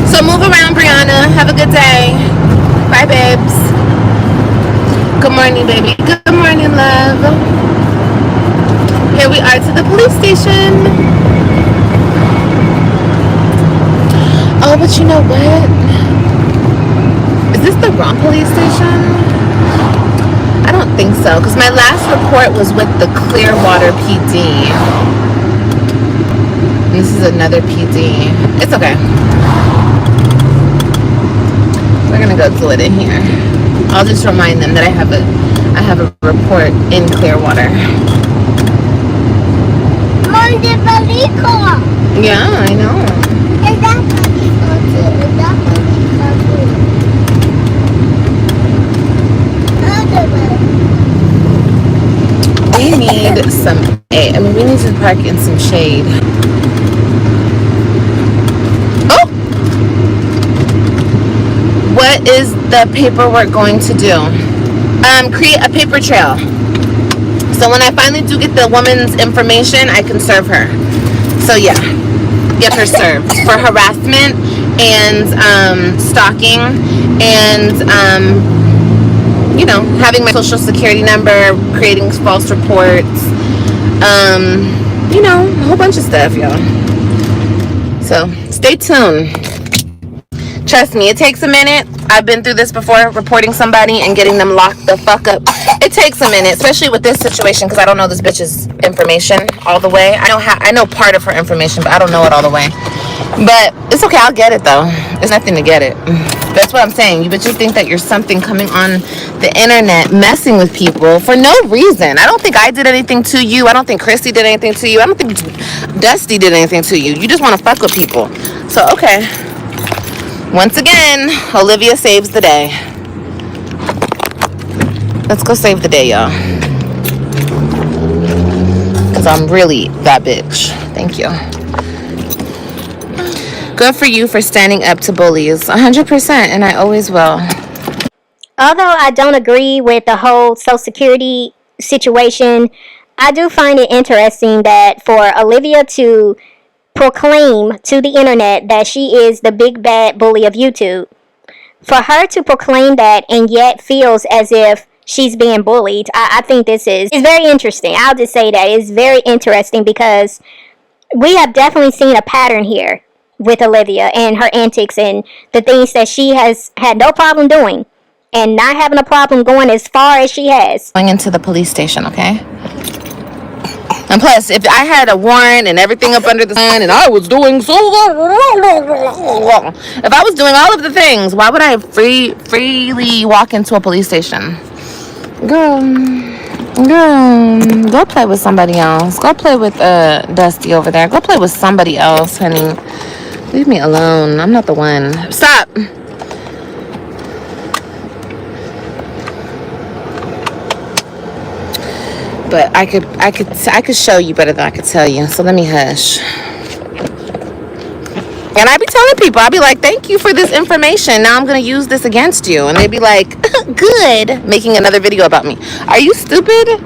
So move around, Brianna. Have a good day. Bye, babes. Good morning, baby. Good morning, love. Here we are to the police station. Oh, but you know what? Is this the wrong police station? I don't think so, because my last report was with the Clearwater PD. This is another PD. It's okay. We're gonna go do it in here. I'll just remind them that I have a report in Clearwater. Yeah, I know. Is that We need some. We need to park in some shade. Oh! What is the paperwork going to do? Create a paper trail. So when I finally do get the woman's information, I can serve her. So yeah, get her served for harassment and stalking and having my social security number, creating false reports, a whole bunch of stuff, y'all. So stay tuned. Trust me, it takes a minute. I've been through this before, reporting somebody and getting them locked the fuck up. It takes a minute, especially with this situation, because I don't know this bitch's information all the way. I know part of her information, but I don't know it all the way. But it's okay, I'll get it though. There's nothing to get it. That's what I'm saying. You bitches think that you're something coming on the internet messing with people for no reason. I don't think I did anything to you. I don't think Christy did anything to you. I don't think Dusty did anything to you. You just want to fuck with people. So, okay. Once again, Olivia saves the day. Let's go save the day, y'all. Because I'm really that bitch. Thank you. Good for you for standing up to bullies. 100%, and I always will. Although I don't agree with the whole Social Security situation, I do find it interesting that for Olivia to proclaim to the internet that she is the big bad bully of YouTube, for her to proclaim that and yet feels as if she's being bullied, I think this is very interesting. I'll just say that it's very interesting because we have definitely seen a pattern here with Olivia and her antics and the things that she has had no problem doing and not having a problem going as far as she has. Going into the police station, okay? And plus, if I had a warrant and everything up under the sun and I was doing so... If I was doing all of the things, why would I freely walk into a police station? Girl, go play with somebody else. Go play with Dusty over there. Go play with somebody else, honey. Leave me alone. I'm not the one. Stop. But I could show you better than I could tell you. So let me hush. And I be telling people, I be like, thank you for this information. Now I'm going to use this against you. And they be like, good. Making another video about me. Are you stupid?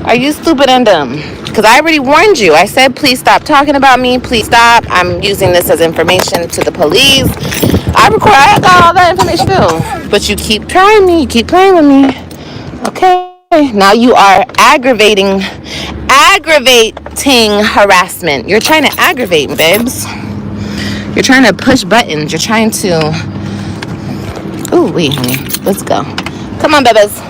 Are you stupid and dumb? Because I already warned you. I said, please stop talking about me. Please stop. I'm using this as information to the police. I got all that information too. But you keep trying me. You keep playing with me. Okay. Now you are aggravating harassment. You're trying to aggravate me, babes. You're trying to push buttons. You're trying to... Ooh, wait, honey. Let's go. Come on, babies.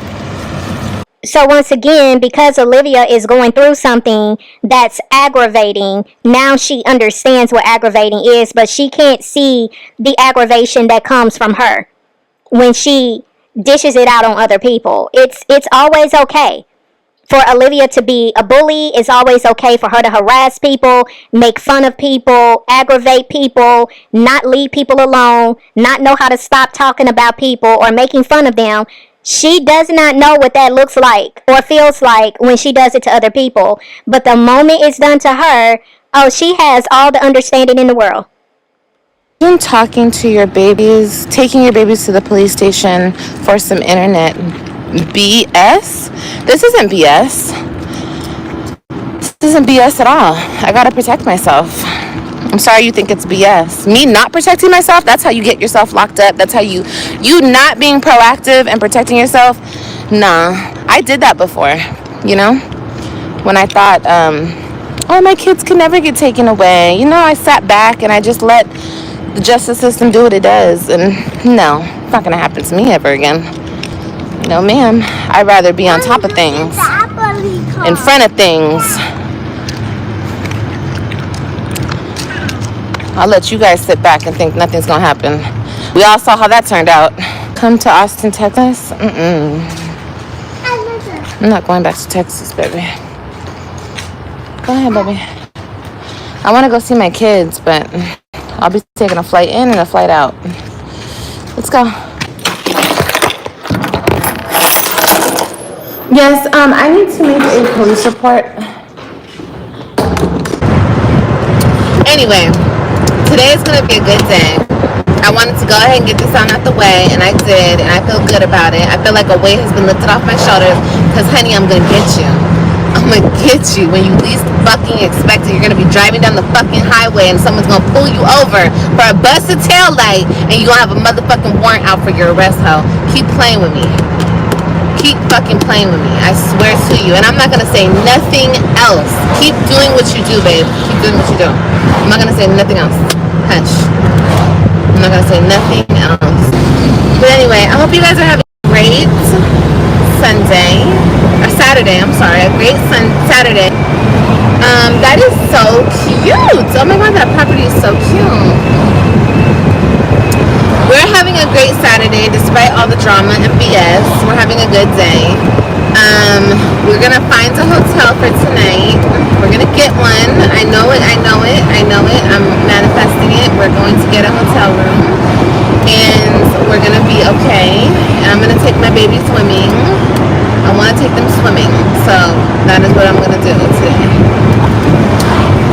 So once again, because Olivia is going through something that's aggravating, now she understands what aggravating is, but she can't see the aggravation that comes from her when she dishes it out on other people. It's always okay for Olivia to be a bully. It's always okay for her to harass people, make fun of people, aggravate people, not leave people alone, not know how to stop talking about people or making fun of them. She does not know what that looks like or feels like when she does it to other people. But the moment it's done to her, oh, she has all the understanding in the world. Talking to your babies, taking your babies to the police station for some internet BS. This isn't BS. This isn't BS at all. I gotta protect myself. I'm sorry you think it's BS. Me not protecting myself, that's how you get yourself locked up. That's how you not being proactive and protecting yourself. Nah, I did that before, when I thought, oh, my kids can never get taken away. I sat back and I just let the justice system do what it does. And no, it's not going to happen to me ever again. No, ma'am. I'd rather be on top of things, in front of things. I'll let you guys sit back and think nothing's gonna happen. We all saw how that turned out. Come to Austin, Texas? I'm not going back to Texas, baby. Go ahead, baby. I want to go see my kids, but I'll be taking a flight in and a flight out. Let's go. Yes, I need to make a police report. Anyway, today is gonna be a good day. I wanted to go ahead and get this out the way, and I did, and I feel good about it. I feel like a weight has been lifted off my shoulders, because, honey, I'm gonna get you. I'm gonna get you when you least fucking expect it. You're gonna be driving down the fucking highway, and someone's gonna pull you over for a busted tail light, and you're gonna have a motherfucking warrant out for your arrest, hoe. Keep playing with me. Keep fucking playing with me. I swear to you. And I'm not gonna say nothing else. Keep doing what you do, babe. Keep doing what you do. I'm not gonna say nothing else. Hush. I'm not gonna say nothing else. But anyway, I hope you guys are having a great Sunday. Or Saturday, I'm sorry. A great Saturday. That is so cute. Oh my god, that property is so cute. We're having a great Saturday despite all the drama and BS. We're having a good day. We're gonna find a hotel for tonight. We're gonna get one. I know it. I'm manifesting it. We're going to get a hotel room, and we're gonna be okay. And I'm gonna take my baby swimming. I want to take them swimming, so that is what I'm gonna do today.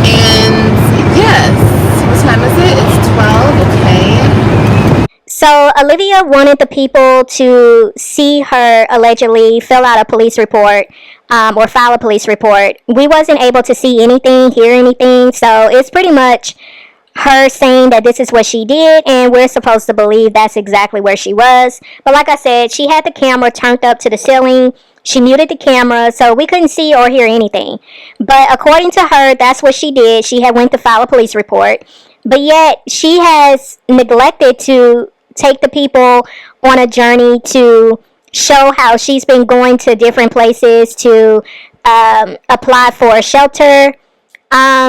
And yes, what time is it? It's 12. Okay. So Olivia wanted the people to see her allegedly fill out a police report or file a police report. We wasn't able to see anything, hear anything, so it's pretty much her saying that this is what she did, and we're supposed to believe that's exactly where she was. But like I said, she had the camera turned up to the ceiling. She muted the camera, so we couldn't see or hear anything. But according to her, that's what she did. She had went to file a police report. But yet, she has neglected to take the people on a journey to show how she's been going to different places to apply for a shelter.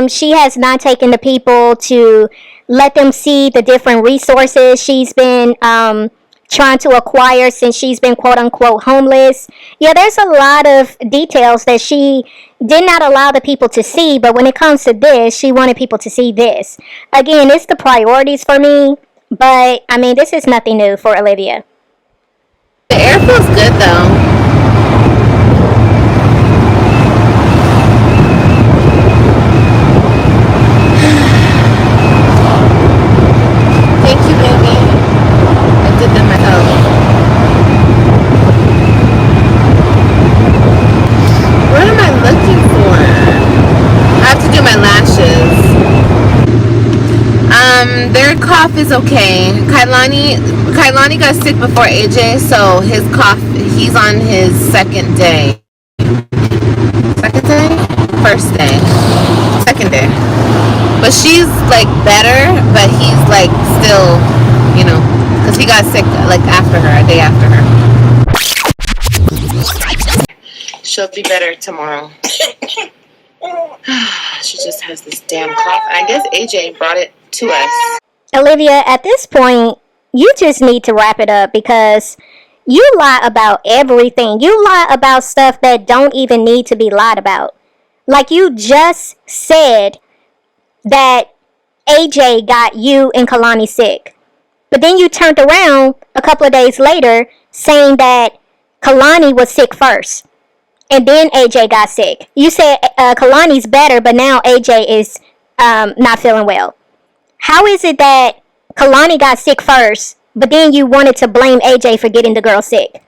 She has not taken the people to let them see the different resources she's been trying to acquire since she's been quote unquote homeless. Yeah, there's a lot of details that she did not allow the people to see, but when it comes to this, she wanted people to see this. Again, it's the priorities for me, but I mean, this is nothing new for Olivia. The air feels good though. Thank you, baby. I did them myself. What am I looking for? I have to do my lashes. Their cough is okay. Kailani got sick before AJ, so his cough, he's on his second day. Second day? First day. Second day. But she's like better, but he's like still, you know, because he got sick like after her, a day after her. She'll be better tomorrow. She just has this damn cough. I guess AJ brought it to us. Olivia, at this point, you just need to wrap it up because you lie about everything. You lie about stuff that don't even need to be lied about. Like you just said that AJ got you and Kalani sick. But then you turned around a couple of days later saying that Kalani was sick first. And then AJ got sick. You said Kalani's better, but now AJ is not feeling well. How is it that Kalani got sick first, but then you wanted to blame AJ for getting the girl sick?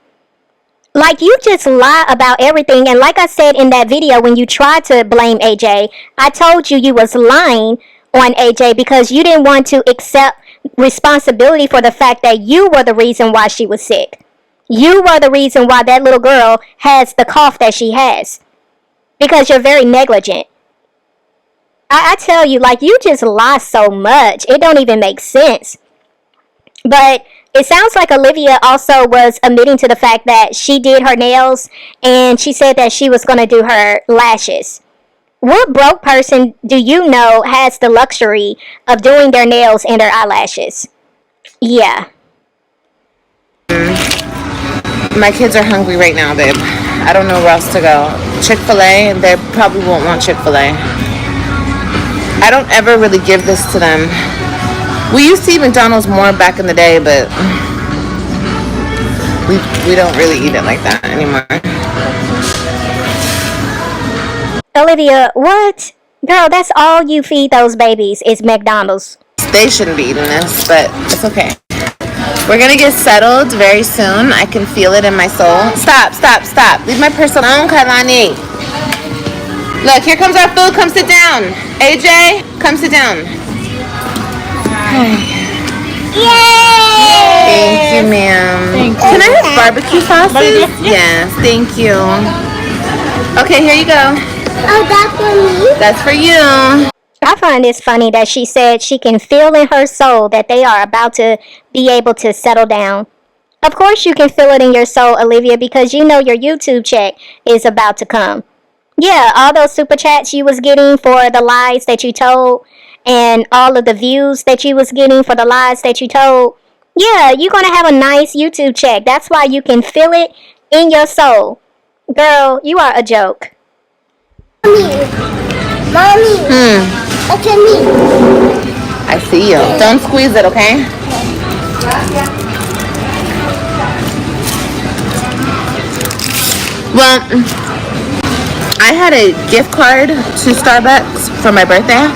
Like, you just lie about everything. And like I said in that video, when you tried to blame AJ, I told you was lying on AJ because you didn't want to accept responsibility for the fact that you were the reason why she was sick. You were the reason why that little girl has the cough that she has. Because you're very negligent. I tell you, like, you just lie so much. It don't even make sense. But It sounds like Olivia also was admitting to the fact that she did her nails and she said that she was going to do her lashes. What broke person do you know has the luxury of doing their nails and their eyelashes? Yeah. My kids are hungry right now, babe. I don't know where else to go. Chick-fil-A, they probably won't want Chick-fil-A. I don't ever really give this to them. We used to eat McDonald's more back in the day, but we don't really eat it like that anymore. Olivia, what? Girl, that's all you feed those babies is McDonald's. They shouldn't be eating this, but it's okay. We're gonna get settled very soon. I can feel it in my soul. Stop, stop, stop. Leave my purse alone, Kailani. Look, here comes our food. Come sit down. AJ, come sit down. Yay! Thank you, ma'am. Can I have barbecue sauces? Yes, thank you. Okay, here you go. Oh, that's for me? That's for you. I find this funny that she said she can feel in her soul that they are about to be able to settle down. Of course you can feel it in your soul, Olivia, because you know your YouTube check is about to come. Yeah, all those super chats you was getting for the lies that you told and all of the views that you was getting for the lies that you told. Yeah, you're going to have a nice YouTube check. That's why you can feel it in your soul. Girl, you are a joke. Mommy. Look at me. I see you. Don't squeeze it, okay? Well, I had a gift card to Starbucks for my birthday.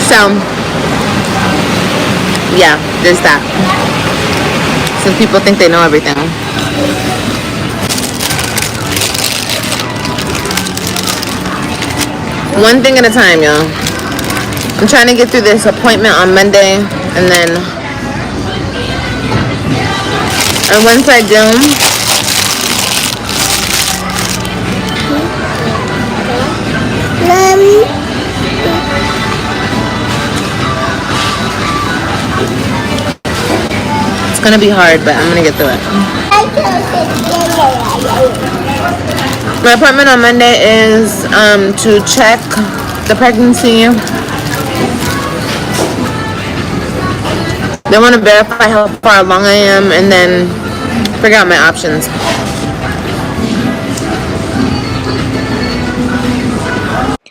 So, yeah, there's that. Since people think they know everything. One thing at a time, y'all. I'm trying to get through this appointment on Monday, and once I do, Mommy. it's gonna be hard, but I'm gonna get through it. My appointment on Monday is to check the pregnancy. They want to verify how far along I am and then figure out my options.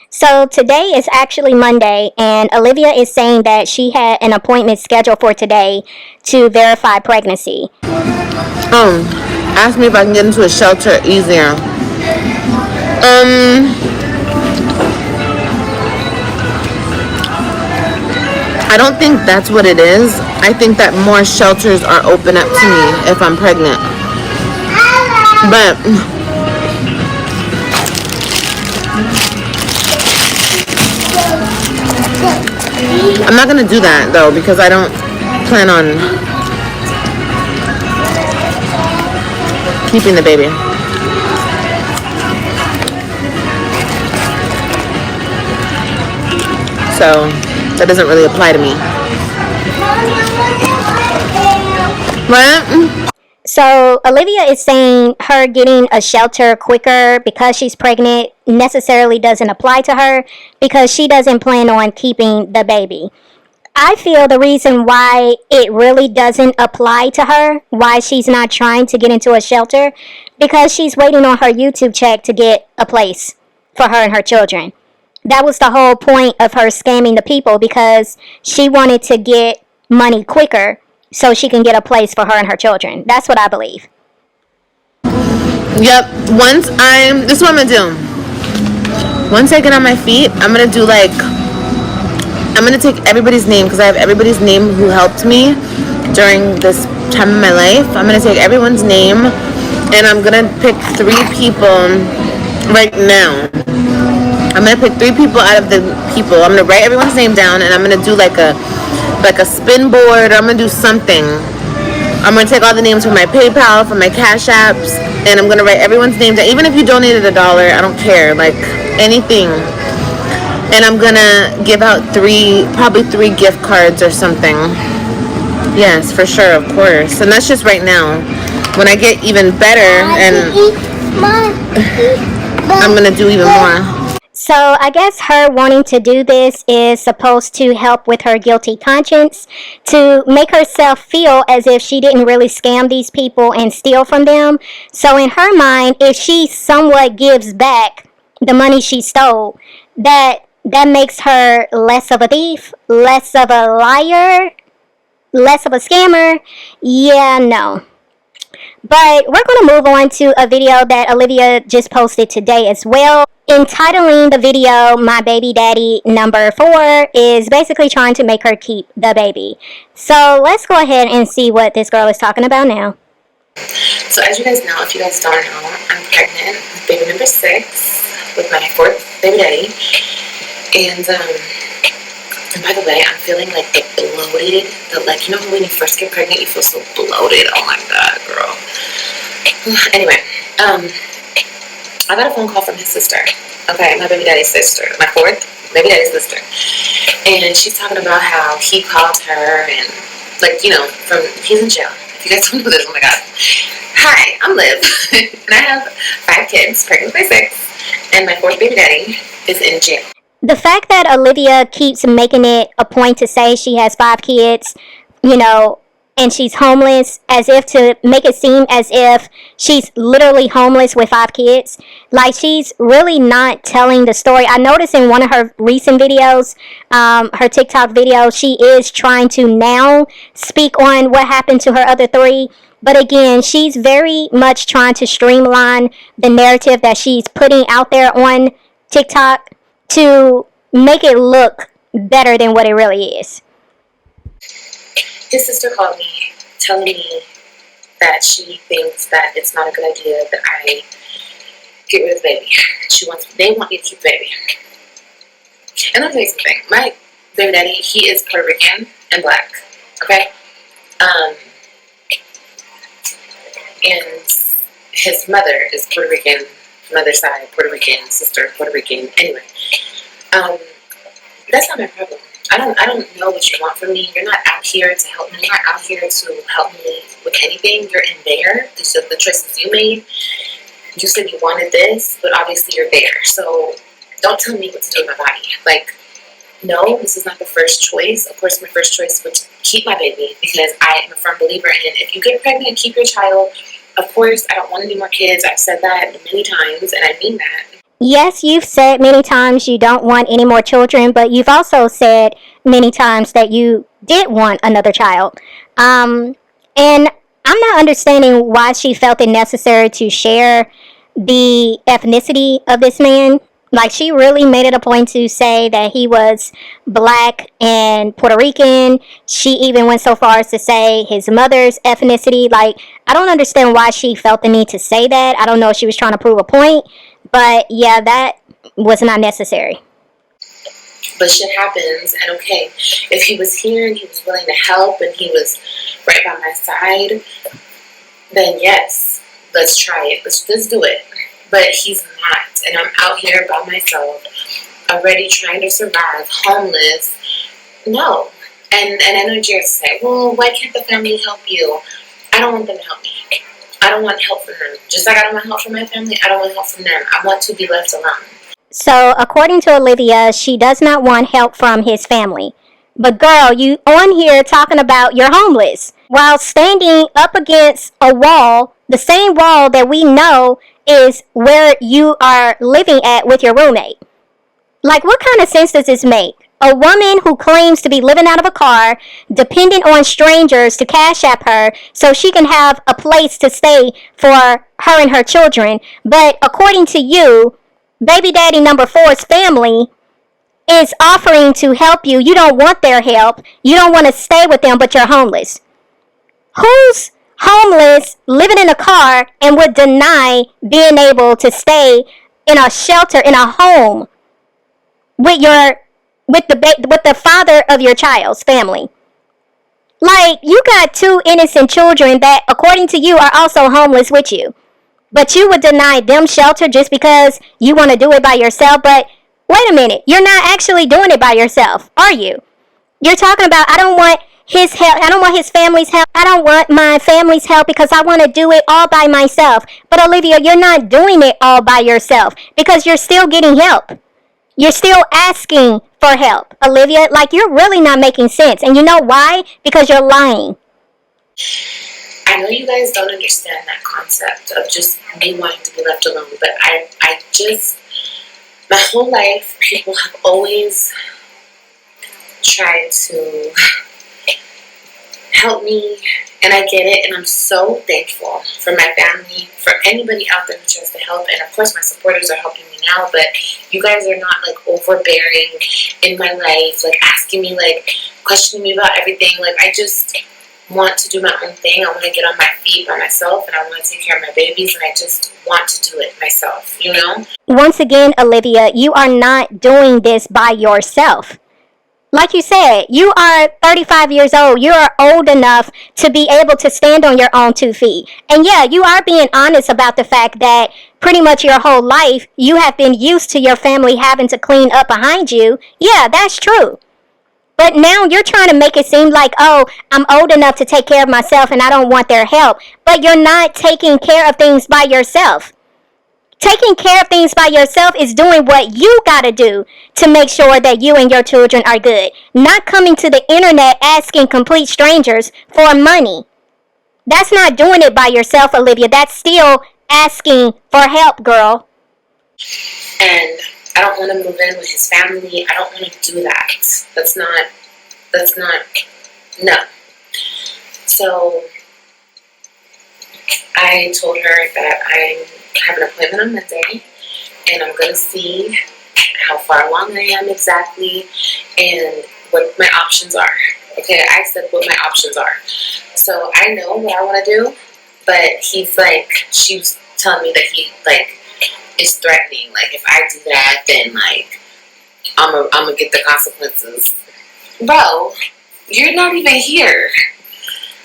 So today is actually Monday, and Olivia is saying that she had an appointment scheduled for today to verify pregnancy. Ask me if I can get into a shelter easier. I don't think that's what it is. I think that more shelters are open up to me if I'm pregnant. But I'm not gonna do that though because I don't plan on keeping the baby. So that doesn't really apply to me. What? So Olivia is saying her getting a shelter quicker because she's pregnant necessarily doesn't apply to her because she doesn't plan on keeping the baby. I feel the reason why it really doesn't apply to her, why she's not trying to get into a shelter, because she's waiting on her YouTube check to get a place for her and her children. That was the whole point of her scamming the people because she wanted to get money quicker so she can get a place for her and her children. That's what I believe. Yep. This is what I'm gonna do. Once I get on my feet, I'm gonna take everybody's name because I have everybody's name who helped me during this time of my life. I'm gonna take everyone's name and I'm gonna pick 3 people right now. I'm gonna pick 3 people out of the people. I'm gonna write everyone's name down and I'm gonna do like a spin board, or I'm gonna do something. I'm gonna take all the names from my PayPal, from my Cash Apps, and I'm gonna write everyone's name down. Even if you donated $1, I don't care. Like anything. And I'm gonna give out probably three gift cards or something. Yes, for sure, of course. And that's just right now. When I get even better, and I'm gonna do even more. So I guess her wanting to do this is supposed to help with her guilty conscience, to make herself feel as if she didn't really scam these people and steal from them. So in her mind, if she somewhat gives back the money she stole, that makes her less of a thief, less of a liar, less of a scammer. Yeah, no. But we're going to move on to a video that Olivia just posted today as well. Entitling the video "My Baby Daddy Number 4" is basically trying to make her keep the baby. So let's go ahead and see what this girl is talking about now. So as you guys know, if you guys don't know, I'm pregnant with baby number 6 with my 4th baby daddy. And by the way, I'm feeling like bloated. Like, you know when you first get pregnant, you feel so bloated. Oh my god, girl. Anyway, I got a phone call from his sister. Okay, my baby daddy's sister. My 4th baby daddy's sister. And she's talking about how he called her and, like, you know, he's in jail. If you guys don't know this, oh my god. Hi, I'm Liv. And I have 5 kids, pregnant by 6. And my 4th baby daddy is in jail. The fact that Olivia keeps making it a point to say she has 5 kids, you know, and she's homeless, as if to make it seem as if she's literally homeless with 5 kids. Like, she's really not telling the story. I noticed in one of her recent videos, her TikTok video, she is trying to now speak on what happened to her other 3. But again, she's very much trying to streamline the narrative that she's putting out there on TikTok to make it look better than what it really is. His sister called me, telling me that she thinks that it's not a good idea that I get rid of the baby. They want me to keep the baby. And let me tell you something. My baby daddy, he is Puerto Rican and black. Okay? And his mother is Puerto Rican, mother side, Puerto Rican, sister, Puerto Rican. Anyway, that's not my problem. I don't know what you want from me. You're not out here to help me. You're not out here to help me with anything. You're in there. These are the choices you made. You said you wanted this, but obviously you're there. So don't tell me what to do with my body. Like, no, this is not the first choice. Of course, my first choice was to keep my baby because I am a firm believer in if you get pregnant, keep your child. Of course, I don't want any more kids. I've said that many times, and I mean that. Yes, you've said many times you don't want any more children, but you've also said many times that you did want another child. And I'm not understanding why she felt it necessary to share the ethnicity of this man. Like, she really made it a point to say that he was black and Puerto Rican. She even went so far as to say his mother's ethnicity. Like, I don't understand why she felt the need to say that. I don't know if she was trying to prove a point. But yeah, that was not necessary. But shit happens, and okay, if he was here and he was willing to help and he was right by my side, then yes, let's try it. Let's do it. But he's not, and I'm out here by myself, already trying to survive, homeless. No. And I know you're saying, well, why can't the family help you? I don't want them to help me. I don't want help from them. Just like I don't want help from my family, I don't want help from them. I want to be left alone. So, according to Olivia, she does not want help from his family. But girl, you on here talking about you're homeless while standing up against a wall, the same wall that we know is where you are living at with your roommate. Like, what kind of sense does this make? A woman who claims to be living out of a car, dependent on strangers to cash app her so she can have a place to stay for her and her children. But according to you, baby daddy number 4's family is offering to help you. You don't want their help. You don't want to stay with them, but you're homeless. Who's homeless, living in a car, and would deny being able to stay in a shelter, in a home with the father of your child's family? Like, you got 2 innocent children that, according to you, are also homeless with you. But you would deny them shelter just because you want to do it by yourself. But Wait a minute. You're not actually doing it by yourself, are you? You're talking about, I don't want his help. I don't want his family's help. I don't want my family's help because I want to do it all by myself. But Olivia, you're not doing it all by yourself because you're still getting help. You're still asking for help. Olivia, like, you're really not making sense. And you know why? Because you're lying. I know you guys don't understand that concept of just me wanting to be left alone, but I just, my whole life, people have always tried to help me, and I get it, and I'm so thankful for my family, for anybody out there who tries to help, and of course my supporters are helping me now, but you guys are not like overbearing in my life, like asking me, like questioning me about everything. Like, I just want to do my own thing. I want to get on my feet by myself, and I want to take care of my babies, and I just want to do it myself, you know? Once again, Olivia, you are not doing this by yourself. Like you said, you are 35 years old. You are old enough to be able to stand on your own 2 feet. And yeah, you are being honest about the fact that pretty much your whole life you have been used to your family having to clean up behind you. Yeah, that's true. But now you're trying to make it seem like, oh, I'm old enough to take care of myself and I don't want their help. But you're not taking care of things by yourself. Taking care of things by yourself is doing what you gotta do to make sure that you and your children are good. Not coming to the internet asking complete strangers for money. That's not doing it by yourself, Olivia. That's still asking for help, girl. And I don't want to move in with his family. I don't want to do that. That's not, no. So I told her that I have an appointment on Monday, and I'm going to see how far along I am exactly and what my options are. Okay, I said what my options are. So I know what I want to do, but he's like, she was telling me that he like is threatening. Like, if I do that, then like I'm gonna get the consequences. Bro, you're not even here.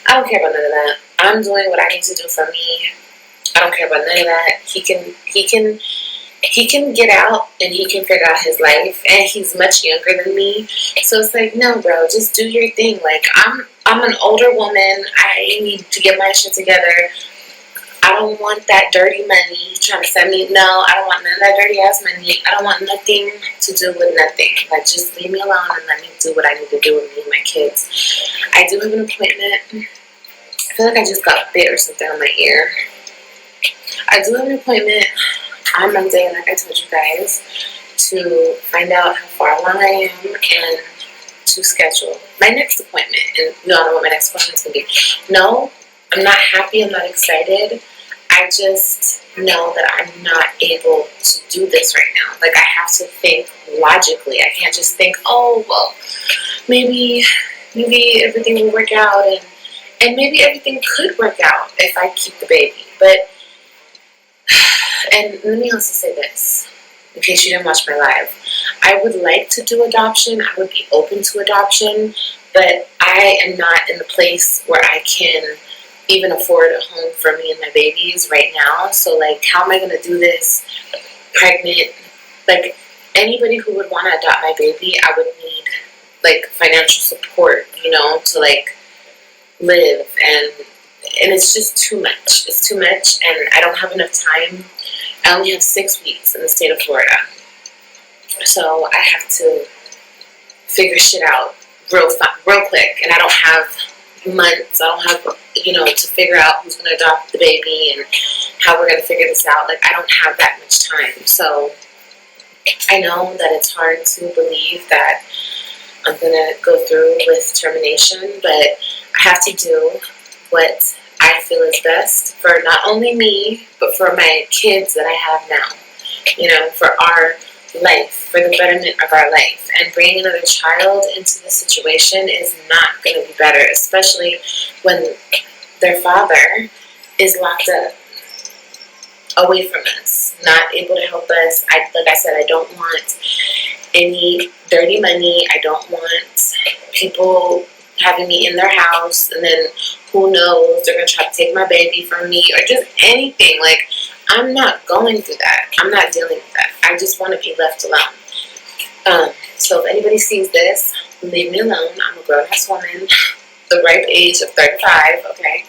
I don't care about none of that. I'm doing what I need to do for me. I don't care about none of that. He can get out and he can figure out his life, and he's much younger than me. So it's like, no, bro, just do your thing. Like, I'm an older woman. I need to get my shit together. I don't want that dirty money trying to send me. No, I don't want none of that dirty ass money. I don't want nothing to do with nothing. Like, just leave me alone and let me do what I need to do with me and my kids. I do have an appointment. I feel like I just got bit or something on my ear. I do have an appointment on Monday, like I told you guys, to find out how far along I am and to schedule my next appointment. And you all know what my next appointment is going to be. No, I'm not happy. I'm not excited. I just know that I'm not able to do this right now. Like, I have to think logically. I can't just think, oh, well, maybe everything will work out, and maybe everything could work out if I keep the baby. But, and let me also say this, in case you didn't watch my live. I would like to do adoption. I would be open to adoption, but I am not in the place where I can even afford a home for me and my babies right now. So, like, how am I going to do this pregnant? Like, anybody who would want to adopt my baby, I would need, like, financial support, you know, to, like, live. And it's just too much. It's too much, and I don't have enough time. I only have 6 weeks in the state of Florida. So I have to figure shit out real quick, and I don't have months. I don't have, you know, to figure out who's going to adopt the baby and how we're going to figure this out. Like, I don't have that much time. So I know that it's hard to believe that I'm going to go through with termination, but I have to do what I feel is best for not only me, but for my kids that I have now, you know, for our life, for the betterment of our life. And bringing another child into this situation is not going to be better, especially when their father is locked up, away from us, not able to help us. Like I said, I don't want any dirty money. I don't want people having me in their house, and then who knows, they're going to try to take my baby from me, or just anything. Like, I'm not going through that. I'm not dealing with that. I just want to be left alone. So if anybody sees this, leave me alone. I'm a grown-ass woman, the ripe age of 35, okay?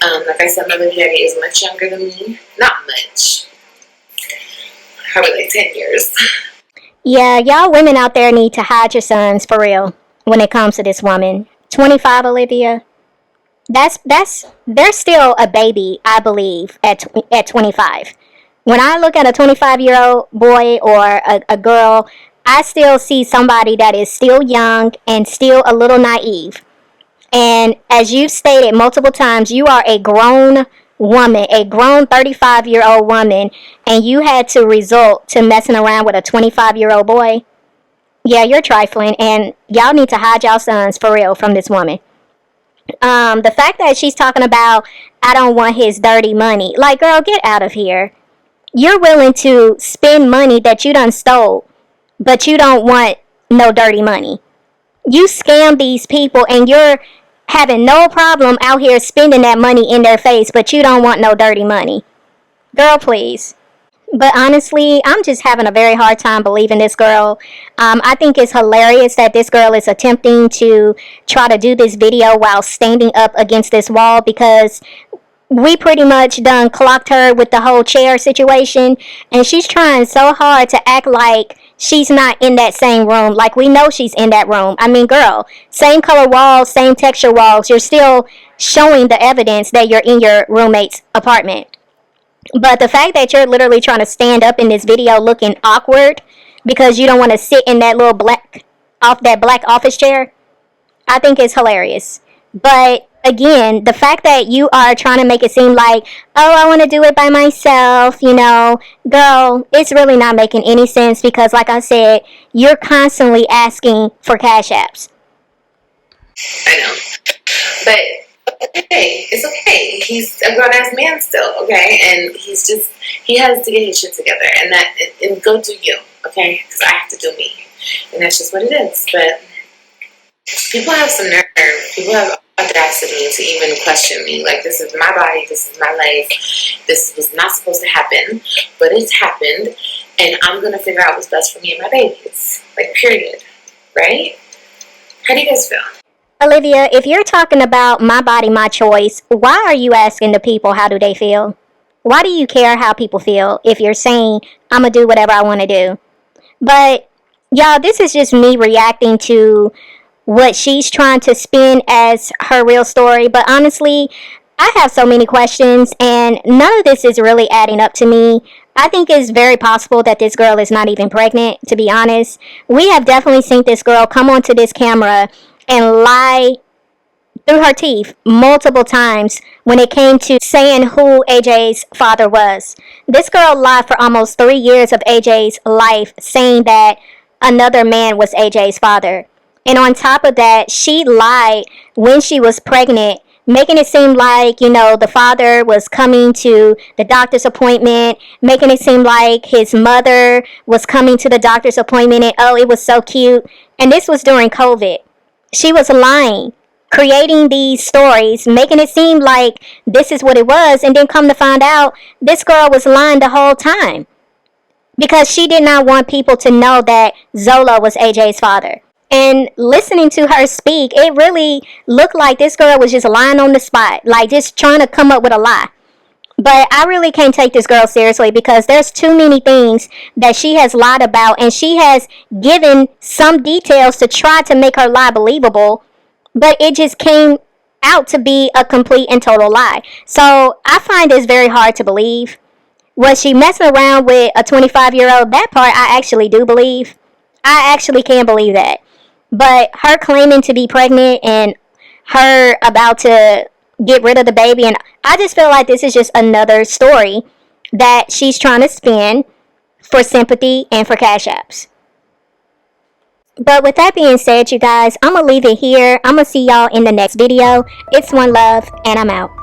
Like I said, my baby daddy is much younger than me. Not much. Probably like 10 years. Yeah, y'all women out there need to hide your sons for real when it comes to this woman. 25, Olivia. They're still a baby, I believe, at 25. When I look at a 25-year-old boy or a girl, I still see somebody that is still young and still a little naive. And as you've stated multiple times, you are a grown woman, a grown 35-year-old woman, and you had to resort to messing around with a 25-year-old boy. Yeah, you're trifling, and y'all need to hide y'all sons for real from this woman. The fact that she's talking about, I don't want his dirty money. Like, girl, get out of here. You're willing to spend money that you done stole, but you don't want no dirty money. You scam these people and you're having no problem out here spending that money in their face, but you don't want no dirty money. Girl, please. But honestly, I'm just having a very hard time believing this girl. I think it's hilarious that this girl is attempting to try to do this video while standing up against this wall, because we pretty much done clocked her with the whole chair situation, and she's trying so hard to act like she's not in that same room, like we know she's in that room. I mean, girl, same color walls, same texture walls, you're still showing the evidence that you're in your roommate's apartment. But the fact that you're literally trying to stand up in this video looking awkward because you don't want to sit in that little black office chair, I think is hilarious. But again, the fact that you are trying to make it seem like, oh, I want to do it by myself, girl, it's really not making any sense, because like I said, you're constantly asking for cash apps. I know. But okay, it's okay. He's a grown ass man still, okay? And he has to get his shit together, and go do you, okay? Because I have to do me. And that's just what it is. But people have some nerve. People have audacity to even question me. Like, this is my body, this is my life, this was not supposed to happen, but it's happened, and I'm gonna figure out what's best for me and my babies. Like, period. Right? How do you guys feel? Olivia, if you're talking about my body, my choice, why are you asking the people how do they feel? Why do you care how people feel if you're saying I'm gonna do whatever I want to do? But y'all, this is just me reacting to what she's trying to spin as her real story. But honestly, I have so many questions, and none of this is really adding up to me. I think it's very possible that this girl is not even pregnant, to be honest. We have definitely seen this girl come onto this camera and lie through her teeth multiple times when it came to saying who AJ's father was. This girl lied for almost 3 years of AJ's life, saying that another man was AJ's father. And on top of that, she lied when she was pregnant, making it seem like, the father was coming to the doctor's appointment, making it seem like his mother was coming to the doctor's appointment, and oh, it was so cute. And this was during COVID. She was lying, creating these stories, making it seem like this is what it was, and then come to find out, this girl was lying the whole time, because she did not want people to know that Zola was AJ's father. And listening to her speak, it really looked like this girl was just lying on the spot, like just trying to come up with a lie. But I really can't take this girl seriously, because there's too many things that she has lied about, and she has given some details to try to make her lie believable, but it just came out to be a complete and total lie. So I find this very hard to believe. Was she messing around with a 25-year-old? That part I actually do believe. I actually can believe that. But her claiming to be pregnant and her about to get rid of the baby, and I just feel like this is just another story that she's trying to spin for sympathy and for cash apps. But with that being said, you guys, I'm going to leave it here. I'm going to see y'all in the next video. It's OneLove, and I'm out.